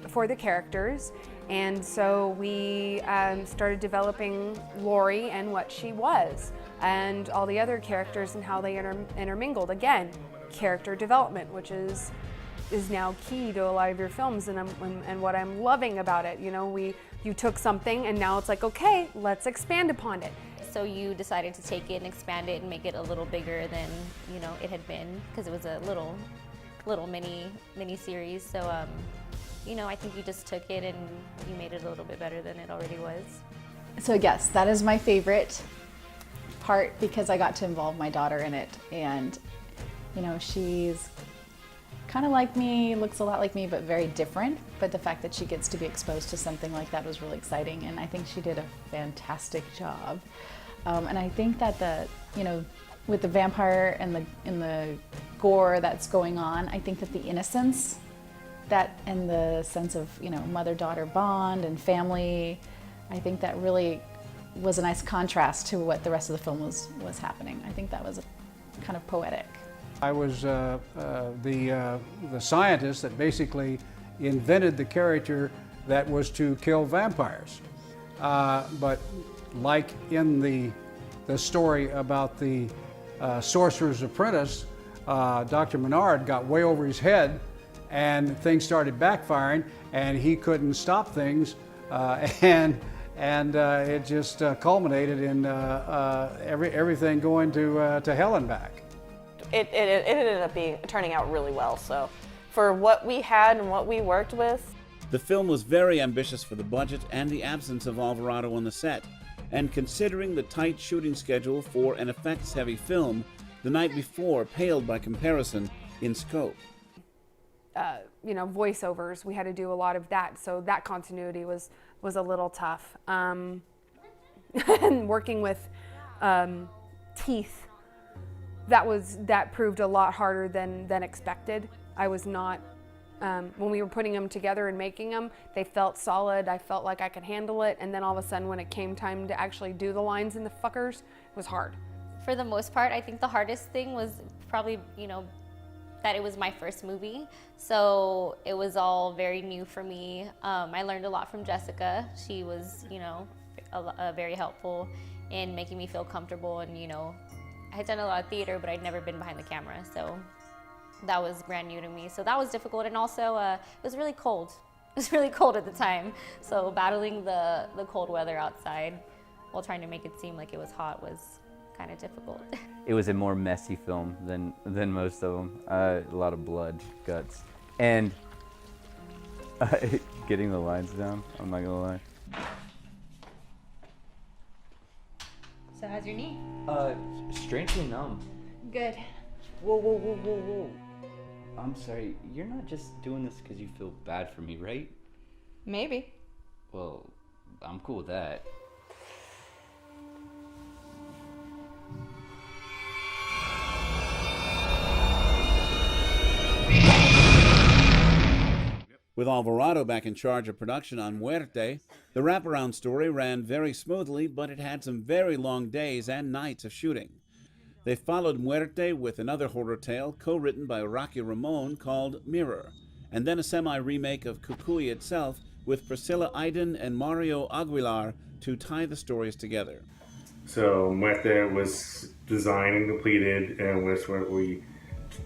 for the characters, and so we started developing Lori and what she was, and all the other characters and how they intermingled. Again, character development, which is now key to a lot of your films, and what I'm loving about it. You know, you took something and now it's like, okay, let's expand upon it. So you decided to take it and expand it and make it a little bigger than, you know, it had been, because it was a little mini series. So you know, I think you just took it and you made it a little bit better than it already was. So yes, that is my favorite part, because I got to involve my daughter in it, and you know, she's kind of like me, looks a lot like me, but very different. But the fact that she gets to be exposed to something like that was really exciting, and I think she did a fantastic job. And I think that you know, with the vampire and the gore that's going on, I think that the innocence, that and the sense of, you know, mother-daughter bond and family, I think that really was a nice contrast to what the rest of the film was happening. I think that was kind of poetic. I was the scientist that basically invented the character that was to kill vampires. But like in the story about the Sorcerer's Apprentice, Dr. Menard got way over his head, and things started backfiring, and he couldn't stop things, and it just culminated in everything going to hell and back. It ended up turning out really well. So for what we had and what we worked with. The film was very ambitious for the budget and the absence of Alvarado on the set. And considering the tight shooting schedule for an effects-heavy film, The Night Before paled by comparison in scope. You know, voiceovers, we had to do a lot of that, so that continuity was a little tough. And working with teeth that proved a lot harder than expected. I was not, when we were putting them together and making them, they felt solid. I felt like I could handle it. And then all of a sudden when it came time to actually do the lines in the fuckers, it was hard. For the most part, I think the hardest thing was probably, that it was my first movie. So it was all very new for me. I learned a lot from Jessica. She was, very helpful in making me feel comfortable. And, I had done a lot of theater, but I'd never been behind the camera. So that was brand new to me. So that was difficult. And also, it was really cold. It was really cold at the time. So battling the cold weather outside while trying to make it seem like it was hot was kind of difficult. It was a more messy film than most of them. A lot of blood, guts, and getting the lines down, I'm not gonna lie. So how's your knee? Strangely numb. Good. Whoa. I'm sorry, you're not just doing this because you feel bad for me, right? Maybe. Well, I'm cool with that. With Alvarado back in charge of production on Muerte, the wraparound story ran very smoothly, but it had some very long days and nights of shooting. They followed Muerte with another horror tale co-written by Rocky Ramon called Mirror, and then a semi-remake of Cucuy itself with Priscilla Iden and Mario Aguilar to tie the stories together. So Muerte was designed and completed, and was where we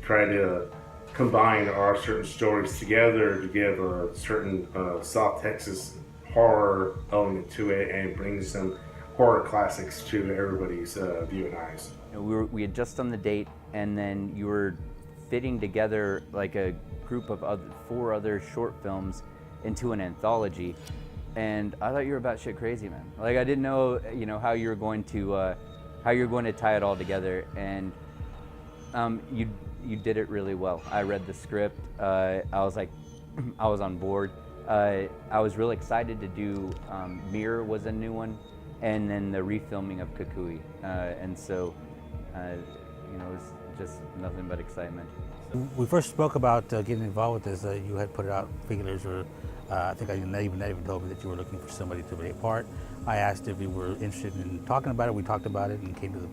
tried to combine our certain stories together to give a certain South Texas horror element to it and bring some horror classics to everybody's viewing eyes. We had just done the date, and then you were fitting together like a group of 4 other short films into an anthology, and I thought you were about shit crazy, man. Like I didn't know, how you were going to tie it all together, and you did it really well. I read the script. I was like, I was on board. I was really excited to do Mirror was a new one, and then the refilming of Cucuy, and so it was just nothing but excitement. We first spoke about getting involved with this. You had put it out feelers, or I think even told me that you were looking for somebody to play a part. I asked if you were interested in talking about it. We talked about it and came to the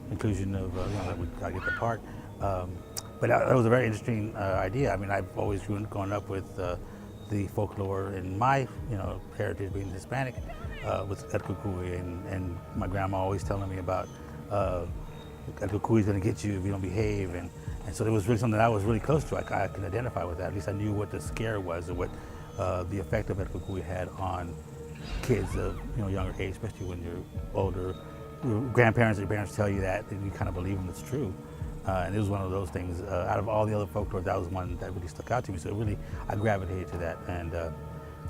conclusion of that we got to get the part. But that was a very interesting idea. I mean, I've always grown up with the folklore in my heritage, being Hispanic, with El Cucuy, and my grandma always telling me about El Cucuy is going to get you if you don't behave, and so it was really something that I was really close to. I can identify with that. At least I knew what the scare was, and what the effect of El Cucuy had on kids of younger age, especially when you're older. Your grandparents or your parents tell you that, and you kind of believe them it's true. And it was one of those things. Out of all the other folklore, that was one that really stuck out to me. So I gravitated to that and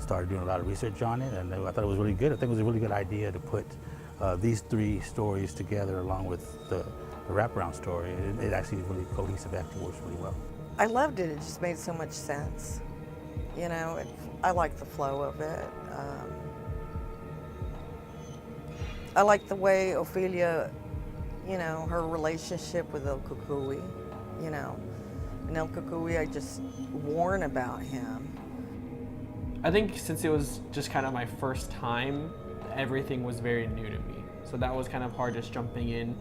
started doing a lot of research on it. And I thought it was really good. I think it was a really good idea to put these 3 stories together along with the wraparound story. It actually really cohesive, actually works really well. I loved it. It just made so much sense. I like the flow of it. I like the way Ophelia, her relationship with El Cucuy, and El Cucuy, I just warn about him. I think since it was just kind of my first time, everything was very new to me. So that was kind of hard just jumping in.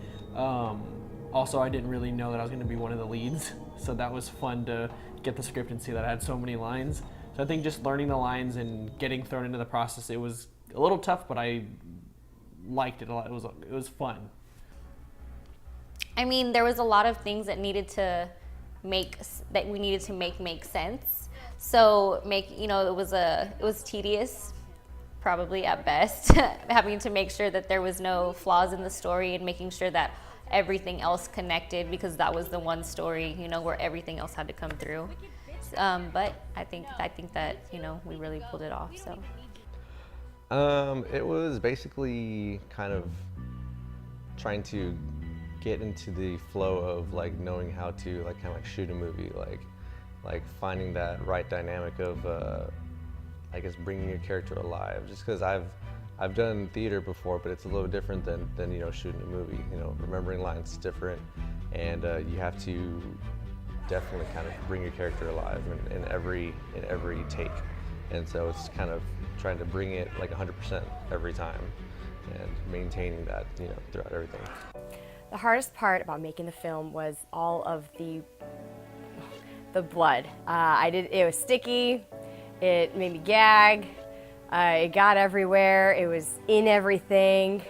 Also, I didn't really know that I was going to be one of the leads. So that was fun to get the script and see that I had so many lines. So I think just learning the lines and getting thrown into the process, it was a little tough, but I liked it a lot. It was fun. I mean, there was a lot of things that we needed to make sense. So it was tedious, probably at best, having to make sure that there was no flaws in the story and making sure that everything else connected, because that was the one story, where everything else had to come through. But I think that we really pulled it off. So. It was basically kind of trying to get into the flow of knowing how to kind of shoot a movie, like finding that right dynamic of I guess bringing your character alive. Just because I've done theater before, but it's a little different than shooting a movie. Remembering lines is different, and you have to definitely kind of bring your character alive in every take. And so it's kind of trying to bring it like 100% every time and maintaining that, you know, throughout everything. The hardest part about making the film was all of the blood. It was sticky, it made me gag, it got everywhere, it was in everything.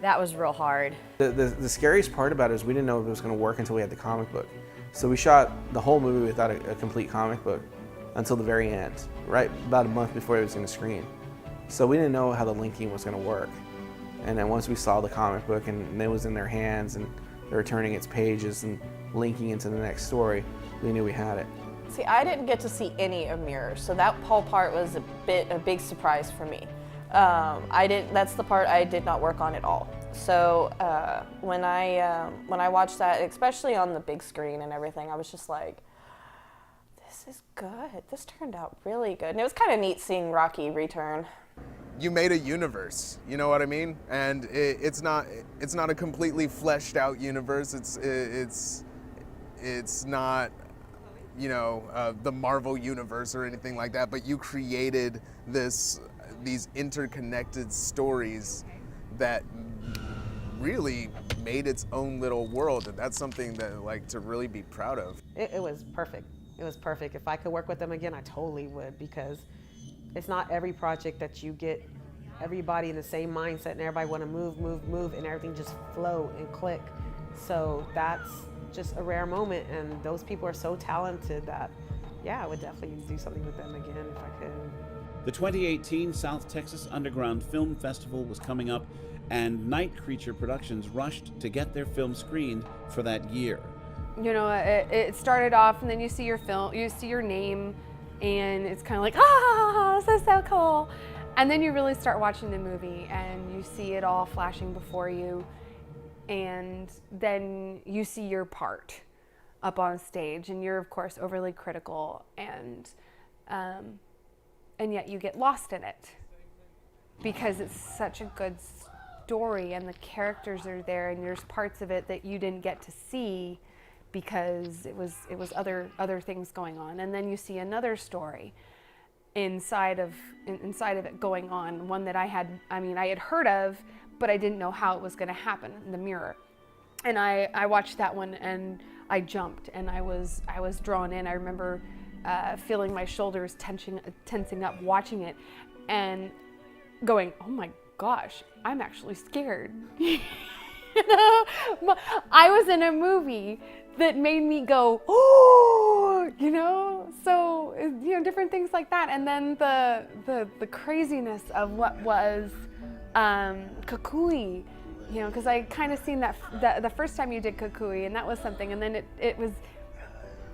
That was real hard. The scariest part about it is we didn't know if it was going to work until we had the comic book. So we shot the whole movie without a complete comic book until the very end, right about a month before it was going to screen. So we didn't know how the linking was going to work. And then once we saw the comic book and it was in their hands and they were turning its pages and linking into the next story, we knew we had it. See, I didn't get to see any of Mirrors, so that whole part was a big surprise for me. That's the part I did not work on at all. So when I watched that, especially on the big screen and everything, I was just like, this is good. This turned out really good. And it was kind of neat seeing Rocky return. You made a universe, you know what I mean? And it's not a completely fleshed out universe. It's not, you know, the Marvel universe or anything like that, but you created these interconnected stories that really made its own little world, and that's something that, like, to really be proud of. It was perfect. It was perfect. If I could work with them again, I totally would, because it's not every project that you get everybody in the same mindset and everybody want to move, and everything just flow and click. So that's just a rare moment, and those people are so talented that, yeah, I would definitely do something with them again if I could. The 2018 South Texas Underground Film Festival was coming up, and Night Creature Productions rushed to get their film screened for that year. You know, it started off, and then you see your film, you see your name, and it's kind of like, ah, this is so cool. And then you really start watching the movie, and you see it all flashing before you, and then you see your part up on stage, and you're of course overly critical, and yet you get lost in it because it's such a good story, and the characters are there, and there's parts of it that you didn't get to see because it was other things going on, and then you see another story inside of it going on, one that I had heard of, but I didn't know how it was going to happen in The Mirror. And I watched that one, and I jumped, and I was drawn in. I remember feeling my shoulders tensing up watching it and going, oh my gosh, I'm actually scared. You know? I was in a movie that made me go, oh, you know? So, you know, different things like that. And then the craziness of what was Kukui, you know, because I kind of seen that the first time you did Kukui, and that was something, and then it was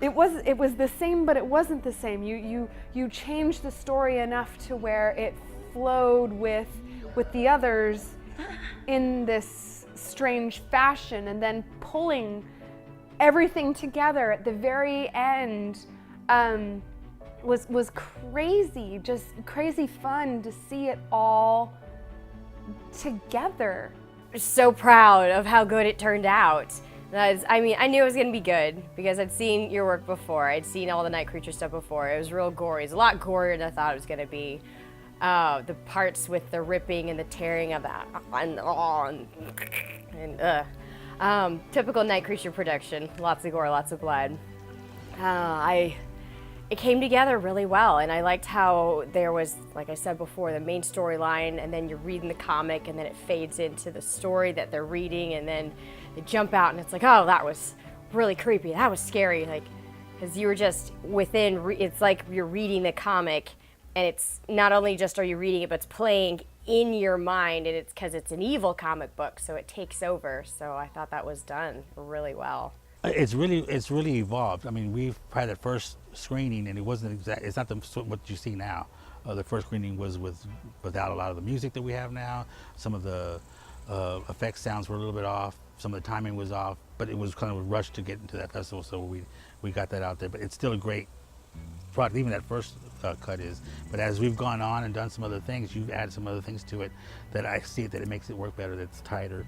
the same, but it wasn't the same. You changed the story enough to where it flowed with the others in this strange fashion, and then pulling everything together at the very end was crazy, just crazy fun to see it all together. So proud of how good it turned out. I mean, I knew it was gonna be good because I'd seen your work before. I'd seen all the Night Creature stuff before. It was real gory. It was a lot gorier than I thought it was gonna be. The parts with the ripping and the tearing of that, typical Night Creature production. Lots of gore, lots of blood. It came together really well, and I liked how there was, like I said before, the main storyline, and then you're reading the comic, and then it fades into the story that they're reading, and then they jump out, and it's like, oh, that was really creepy. That was scary, like, because you were just within. It's like you're reading the comic, and it's not only just are you reading it, but it's playing in your mind, and it's because it's an evil comic book, so it takes over. So I thought that was done really well. It's really evolved. I mean, we've had that first screening, and it wasn't exact. It's not what you see now. The first screening was without a lot of the music that we have now. Some of the effects sounds were a little bit off. Some of the timing was off, but it was kind of a rush to get into that festival, so we got that out there. But it's still a great product. Even that first cut is. But as we've gone on and done some other things, you've added some other things to it that I see that it makes it work better. That's tighter.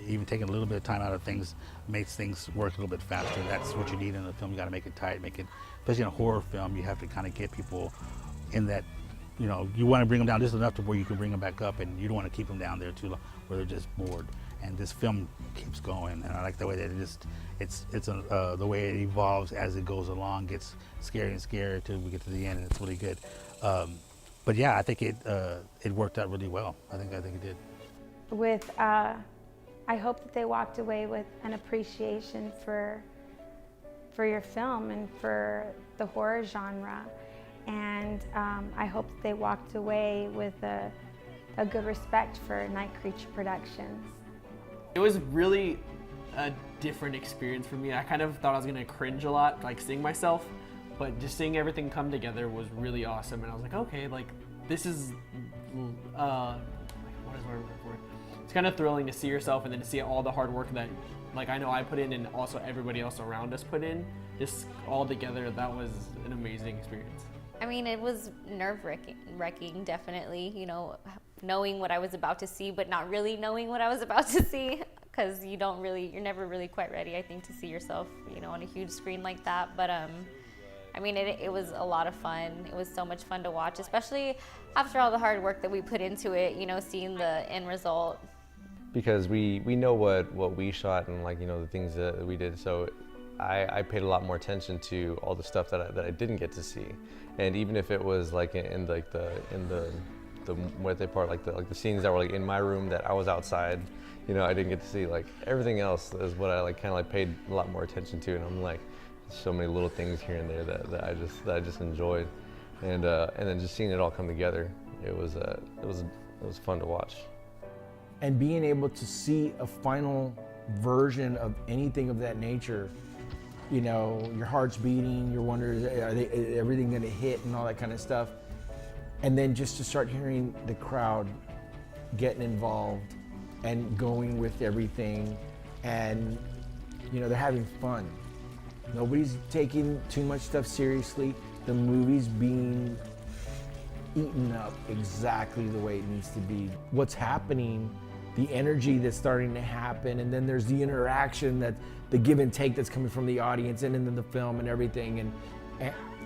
Even taking a little bit of time out of things makes things work a little bit faster. That's what you need in a film. You got to make it tight, especially in a horror film, you have to kind of get people in that, you know, you want to bring them down just enough to where you can bring them back up, and you don't want to keep them down there too long where they're just bored. And this film keeps going, and I like the way that the way it evolves as it goes along, gets scarier and scarier till we get to the end, and it's really good. But yeah, I think it worked out really well. I think it did. I hope that they walked away with an appreciation for your film and for the horror genre. And I hope that they walked away with a good respect for Night Creature Productions. It was really a different experience for me. I kind of thought I was gonna cringe a lot, like seeing myself, but just seeing everything come together was really awesome. And I was like, okay, like this is, what is the word for it? It's kind of thrilling to see yourself and then to see all the hard work that, like I know I put in and also everybody else around us put in, just all together. That was an amazing experience. I mean, it was nerve-wracking, definitely, you know, knowing what I was about to see, but not really knowing what I was about to see, because you're never really quite ready, I think, to see yourself, you know, on a huge screen like that. But I mean, it was a lot of fun. It was so much fun to watch, especially after all the hard work that we put into it, you know, seeing the end result. Because we know what we shot and, like, you know, the things that we did, so I paid a lot more attention to all the stuff that I didn't get to see. And even if it was like in the Muerte part, like the scenes that were like in my room that I was outside, you know, I didn't get to see. Like everything else is what I like kind of like paid a lot more attention to, and I'm like, so many little things here and there that I just enjoyed, and then just seeing it all come together, it was fun to watch. And being able to see a final version of anything of that nature, you know, your heart's beating, you're wondering, is everything gonna hit and all that kind of stuff. And then just to start hearing the crowd getting involved and going with everything, and, you know, they're having fun. Nobody's taking too much stuff seriously. The movie's being eaten up exactly the way it needs to be. What's happening, the energy that's starting to happen, and then there's the interaction, that the give and take that's coming from the audience and in the film and everything. And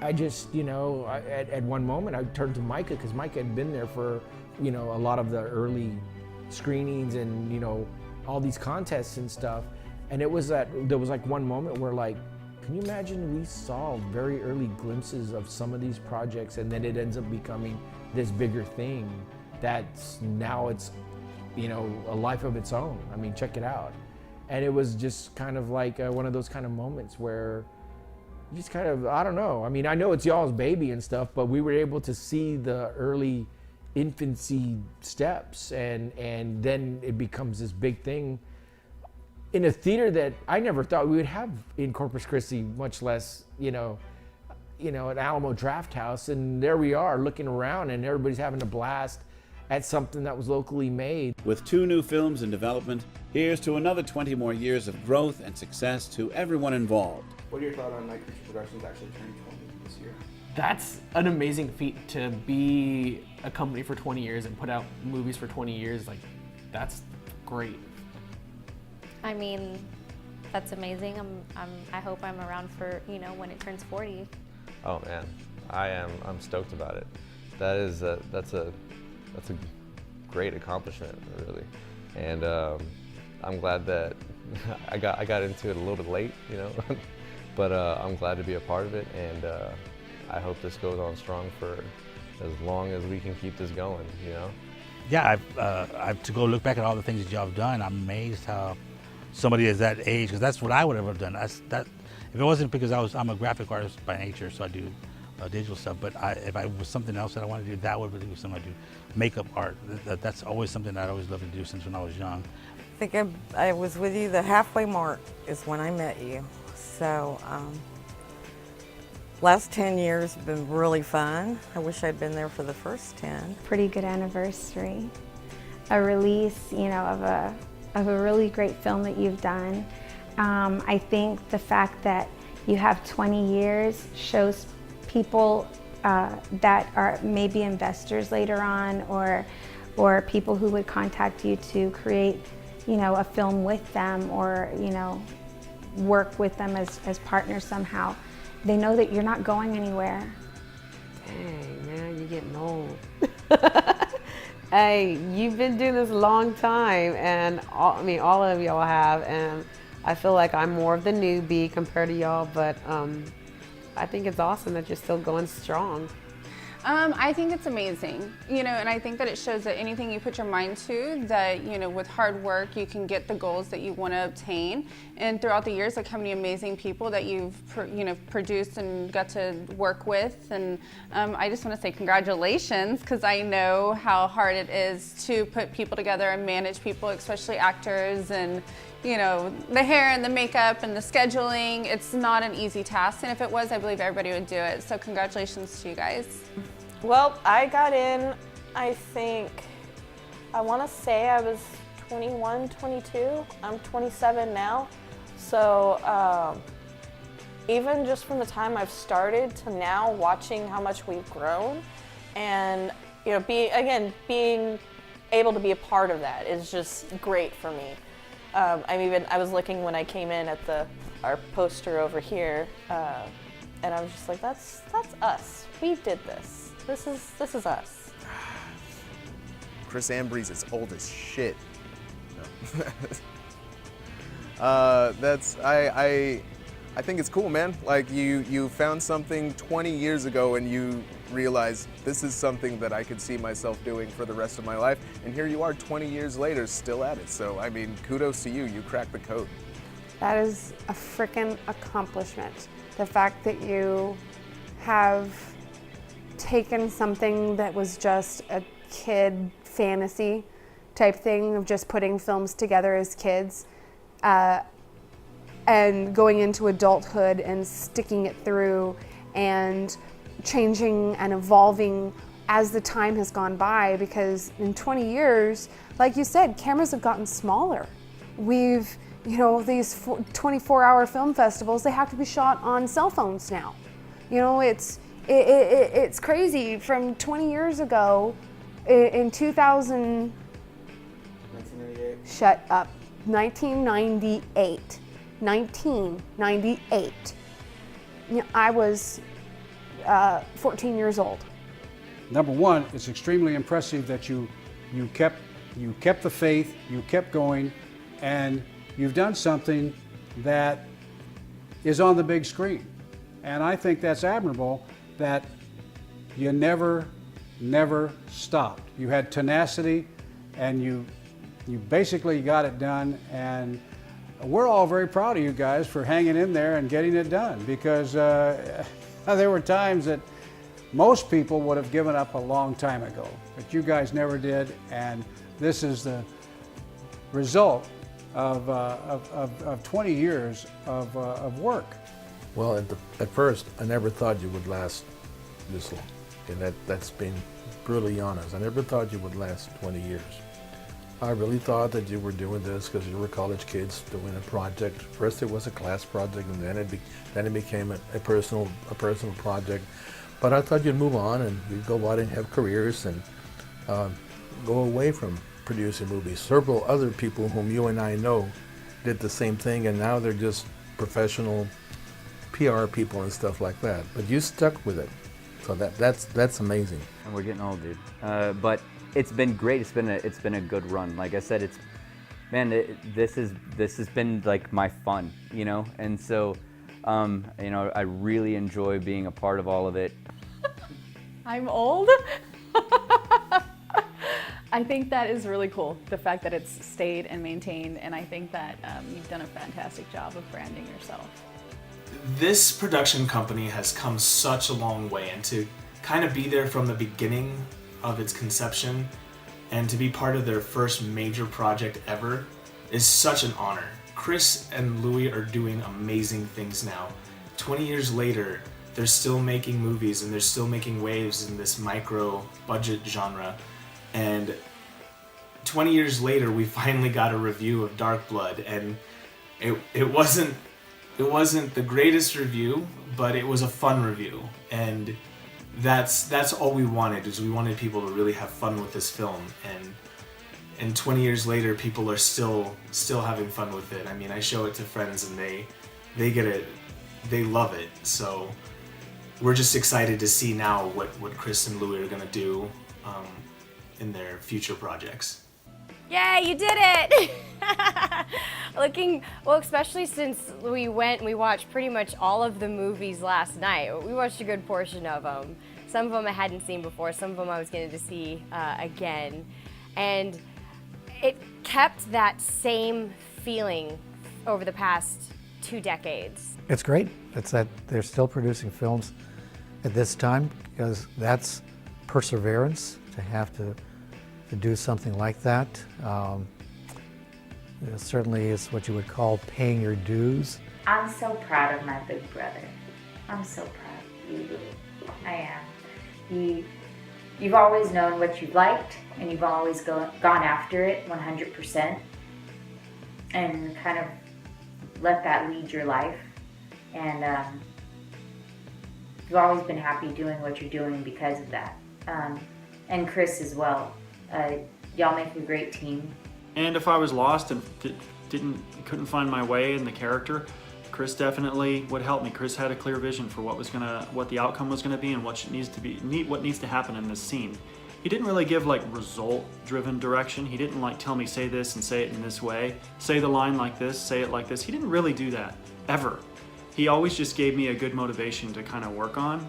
I just, you know, at one moment I turned to Micah, because Micah had been there for, you know, a lot of the early screenings and, you know, all these contests and stuff. And it was there was like one moment where, like, can you imagine we saw very early glimpses of some of these projects, and then it ends up becoming this bigger thing that's now it's, you know, a life of its own. I mean, check it out. And it was just kind of like one of those kind of moments where you just kind of, I don't know. I mean, I know it's y'all's baby and stuff, but we were able to see the early infancy steps, and then it becomes this big thing in a theater that I never thought we would have in Corpus Christi, much less, you know, an Alamo Draft House. And there we are looking around, and everybody's having a blast at something that was locally made. With 2 new films in development, here's to another 20 more years of growth and success to everyone involved. What are your thoughts on Night Creature Productions actually turning 20 this year? That's an amazing feat, to be a company for 20 years and put out movies for 20 years. Like, that's great. I mean, that's amazing. I hope I'm around for, you know, when it turns 40. Oh man, I'm stoked about it. That's a great accomplishment, really. And I'm glad that I got into it a little bit late, you know, but I'm glad to be a part of it, and I hope this goes on strong for as long as we can keep this going, you know. Yeah, I've to go look back at all the things that y'all have done. I'm amazed how somebody is that age, because that's what I would have done. If it wasn't because I'm a graphic artist by nature, so I do digital stuff, but if I was something else that I wanted to do, that would be something I do. Makeup art, that's always something that I always loved to do since when I was young. I think I was with you the halfway mark is when I met you. So last 10 years have been really fun. I wish I'd been there for the first 10. Pretty good anniversary. A release, you know, of a really great film that you've done. I think the fact that you have 20 years shows people that are maybe investors later on, or people who would contact you to create, you know, a film with them or, you know, work with them as partners somehow. They know that you're not going anywhere. Dang, man, you're getting old. Hey, you've been doing this a long time, and all of y'all have, and I feel like I'm more of the newbie compared to y'all, but I think it's awesome that you're still going strong. I think it's amazing, you know, and I think that it shows that anything you put your mind to, that, you know, with hard work, you can get the goals that you want to obtain. And throughout the years, like how many amazing people that you've, you know, produced and got to work with. And I just want to say congratulations, because I know how hard it is to put people together and manage people, especially actors, and, you know, the hair and the makeup and the scheduling. It's not an easy task, and if it was, I believe everybody would do it. So congratulations to you guys. Well, I got in, I think, I want to say I was 21, 22. I'm 27 now. So even just from the time I've started to now, watching how much we've grown, and, you know, being able to be a part of that is just great for me. I was looking when I came in at our poster over here, and I was just like, that's us. We did this. This is us. Chris Ambriz is old as shit. No. I think it's cool, man. Like you found something 20 years ago and you realized this is something that I could see myself doing for the rest of my life, and here you are 20 years later still at it. So I mean, kudos to you. You cracked the code. That is a freaking accomplishment. The fact that you have taken something that was just a kid fantasy type thing of just putting films together as kids and going into adulthood and sticking it through and changing and evolving as the time has gone by, because in 20 years, like you said, cameras have gotten smaller. We've, you know, these 24-hour film festivals, they have to be shot on cell phones now. You know, it's crazy. From 20 years ago, in 2000, 1998. Shut up, 1998. 1998. You know, I was 14 years old. Number one, it's extremely impressive that you kept the faith, you kept going, and you've done something that is on the big screen. And I think that's admirable, that you never stopped. You had tenacity, and you basically got it done. And we're all very proud of you guys for hanging in there and getting it done, because there were times that most people would have given up a long time ago, but you guys never did, and this is the result of 20 years of work. Well, at first, I never thought you would last this long, and that's been brutally honest. I never thought you would last 20 years. I really thought that you were doing this because you were college kids doing a project. First it was a class project, and then it became a personal project. But I thought you'd move on and you'd go out and have careers and go away from producing movies. Several other people whom you and I know did the same thing, and now they're just professional PR people and stuff like that. But you stuck with it, so that's amazing. And we're getting old, dude. But it's been great. It's been a good run. Like I said, this has been like my fun, you know. And so, you know, I really enjoy being a part of all of it. I'm old. I think that is really cool, the fact that it's stayed and maintained, and I think that you've done a fantastic job of branding yourself. This production company has come such a long way, and to kind of be there from the beginning of its conception and to be part of their first major project ever is such an honor. Chris and Louis are doing amazing things now. 20 years later, they're still making movies and they're still making waves in this micro budget genre. And 20 years later, we finally got a review of Dark Blood, and it wasn't the greatest review, but it was a fun review. And that's all we wanted, is we wanted people to really have fun with this film. and 20 years later, people are still having fun with it. I mean, I show it to friends and they get it, they love it. So we're just excited to see now what Chris and Louis are gonna do in their future projects. Yay, you did it! Well, especially since we watched pretty much all of the movies last night. We watched a good portion of them. Some of them I hadn't seen before, some of them I was getting to see again. And it kept that same feeling over the past 2 decades. It's great. It's that they're still producing films at this time, because that's perseverance to have to do something like that. It certainly is what you would call paying your dues. I'm so proud of my big brother. I'm so proud of you. I am. You've always known what you've liked, and you've always gone after it 100%, and kind of let that lead your life. And you've always been happy doing what you're doing because of that. And Chris as well. Y'all make a great team. And if I was lost and couldn't find my way in the character, Chris definitely would help me. Chris had a clear vision for what the outcome was gonna be and what needs to happen in this scene. He didn't really give like result-driven direction. He didn't like tell me say this and say it in this way, say the line like this, say it like this. He didn't really do that ever. He always just gave me a good motivation to kind of work on.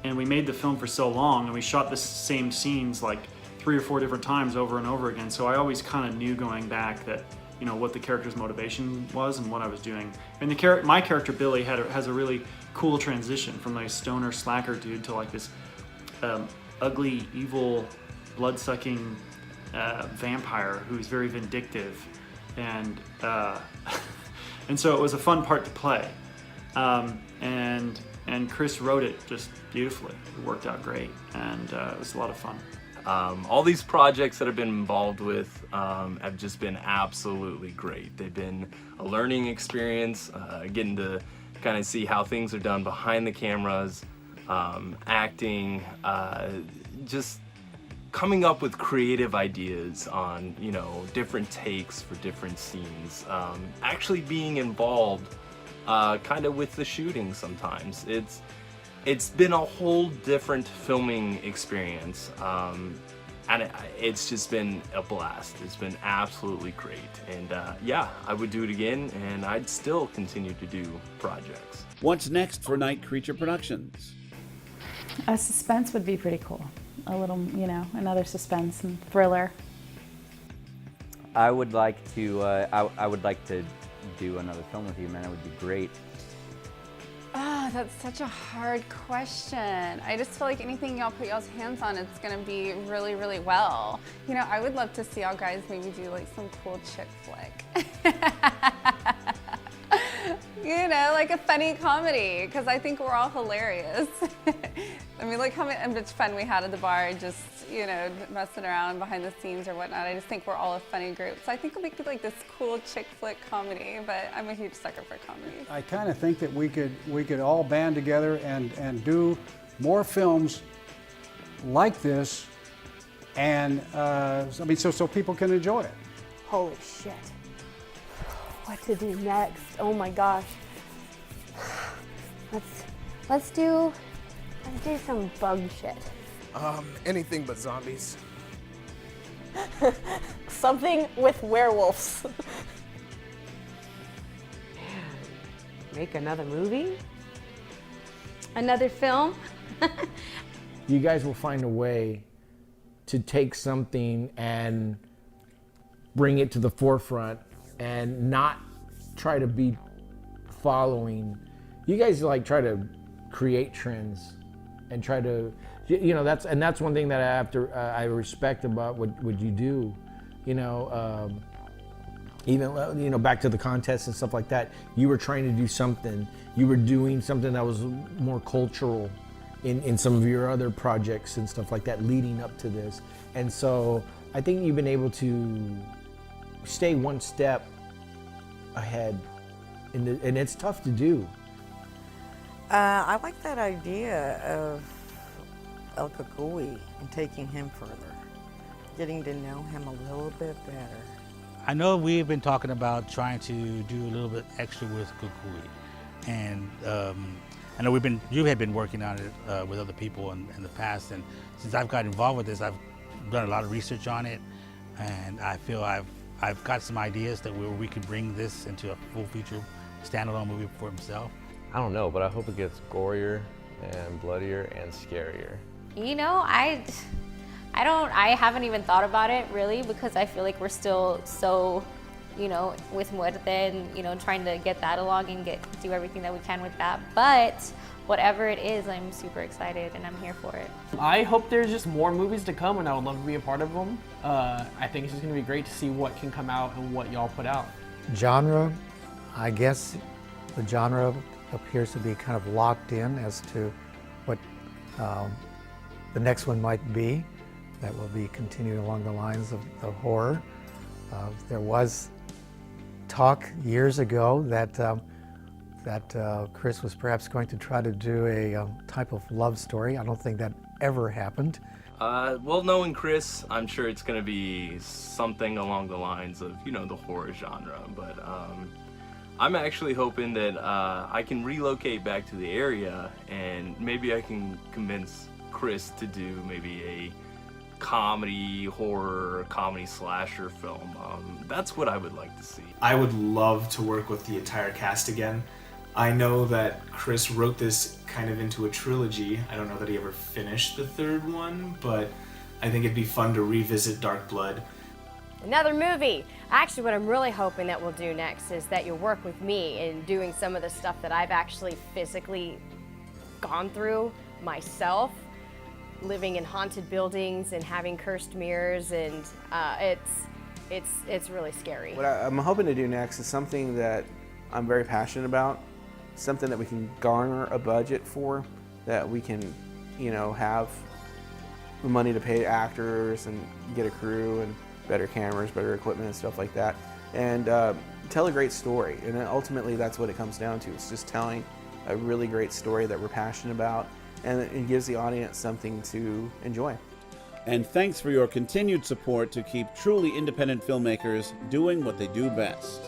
And we made the film for so long, and we shot the same scenes like 3 or 4 different times over and over again. So I always kind of knew going back that, you know, what the character's motivation was and what I was doing. And my character Billy has a really cool transition from like a stoner slacker dude to like this ugly, evil, blood-sucking vampire who's very vindictive, and so it was a fun part to play. And Chris wrote it just beautifully. It worked out great, and it was a lot of fun. All these projects that I've been involved with have just been absolutely great. They've been a learning experience, getting to kind of see how things are done behind the cameras, acting, just coming up with creative ideas on, you know, different takes for different scenes, actually being involved kind of with the shooting sometimes. It's been a whole different filming experience, and it's just been a blast. It's been absolutely great, and yeah, I would do it again, and I'd still continue to do projects. What's next for Night Creature Productions? A suspense would be pretty cool. A little, you know, another suspense and thriller. I would like to do another film with you, man. It would be great. Oh, that's such a hard question. I just feel like anything y'all put y'all's hands on, it's gonna be really, really well. You know, I would love to see y'all guys maybe do like some cool chick flick. You know, like a funny comedy, because I think we're all hilarious. I mean, like how much fun we had at the bar, just, you know, messing around behind the scenes or whatnot. I just think we're all a funny group. So I think we could like this cool chick flick comedy, but I'm a huge sucker for comedies. I kind of think that we could all band together and do more films like this, and I mean, so people can enjoy it. Holy shit. What to do next? Oh my gosh. Let's do some bug shit. Anything but zombies. Something with werewolves. Make another movie? Another film? You guys will find a way to take something and bring it to the forefront and not try to be following. You guys like try to create trends and try to, you know, that's one thing that I respect about what you do. You know, even, you know, back to the contests and stuff like that, you were trying to do something. You were doing something that was more cultural in some of your other projects and stuff like that leading up to this. And so I think you've been able to stay one step ahead, and it's tough to do. I like that idea of El Cucuy and taking him further. getting to know him a little bit better. I know we've been talking about trying to do a little bit extra with Kukui, and I know you had been working on it with other people in the past, and since I've got involved with this, I've done a lot of research on it, and I feel I've got some ideas that we could bring this into a full feature standalone movie for himself. I don't know, but I hope it gets gorier and bloodier and scarier. You know, I haven't even thought about it really, because I feel like we're still so, you know, with Muerte and, you know, trying to get that along and do everything that we can with that. But whatever it is, I'm super excited and I'm here for it. I hope there's just more movies to come, and I would love to be a part of them. I think it's just gonna be great to see what can come out and what y'all put out. Genre, I guess the genre appears to be kind of locked in as to what the next one might be. That will be continuing along the lines of horror. There was talk years ago that Chris was perhaps going to try to do a type of love story. I don't think that ever happened. Well, knowing Chris, I'm sure it's going to be something along the lines of, you know, the horror genre. But I'm actually hoping that I can relocate back to the area, and maybe I can convince Chris to do maybe a comedy, horror, comedy slasher film. That's what I would like to see. I would love to work with the entire cast again. I know that Chris wrote this kind of into a trilogy. I don't know that he ever finished the third one, but I think it'd be fun to revisit Dark Blood. Another movie. Actually, what I'm really hoping that we'll do next is that you'll work with me in doing some of the stuff that I've actually physically gone through myself, living in haunted buildings and having cursed mirrors, and it's really scary. What I'm hoping to do next is something that I'm very passionate about, something that we can garner a budget for, that we can, you know, have the money to pay actors and get a crew and better cameras, better equipment and stuff like that, and tell a great story. And ultimately that's what it comes down to. It's just telling a really great story that we're passionate about, and it gives the audience something to enjoy. And thanks for your continued support to keep truly independent filmmakers doing what they do best.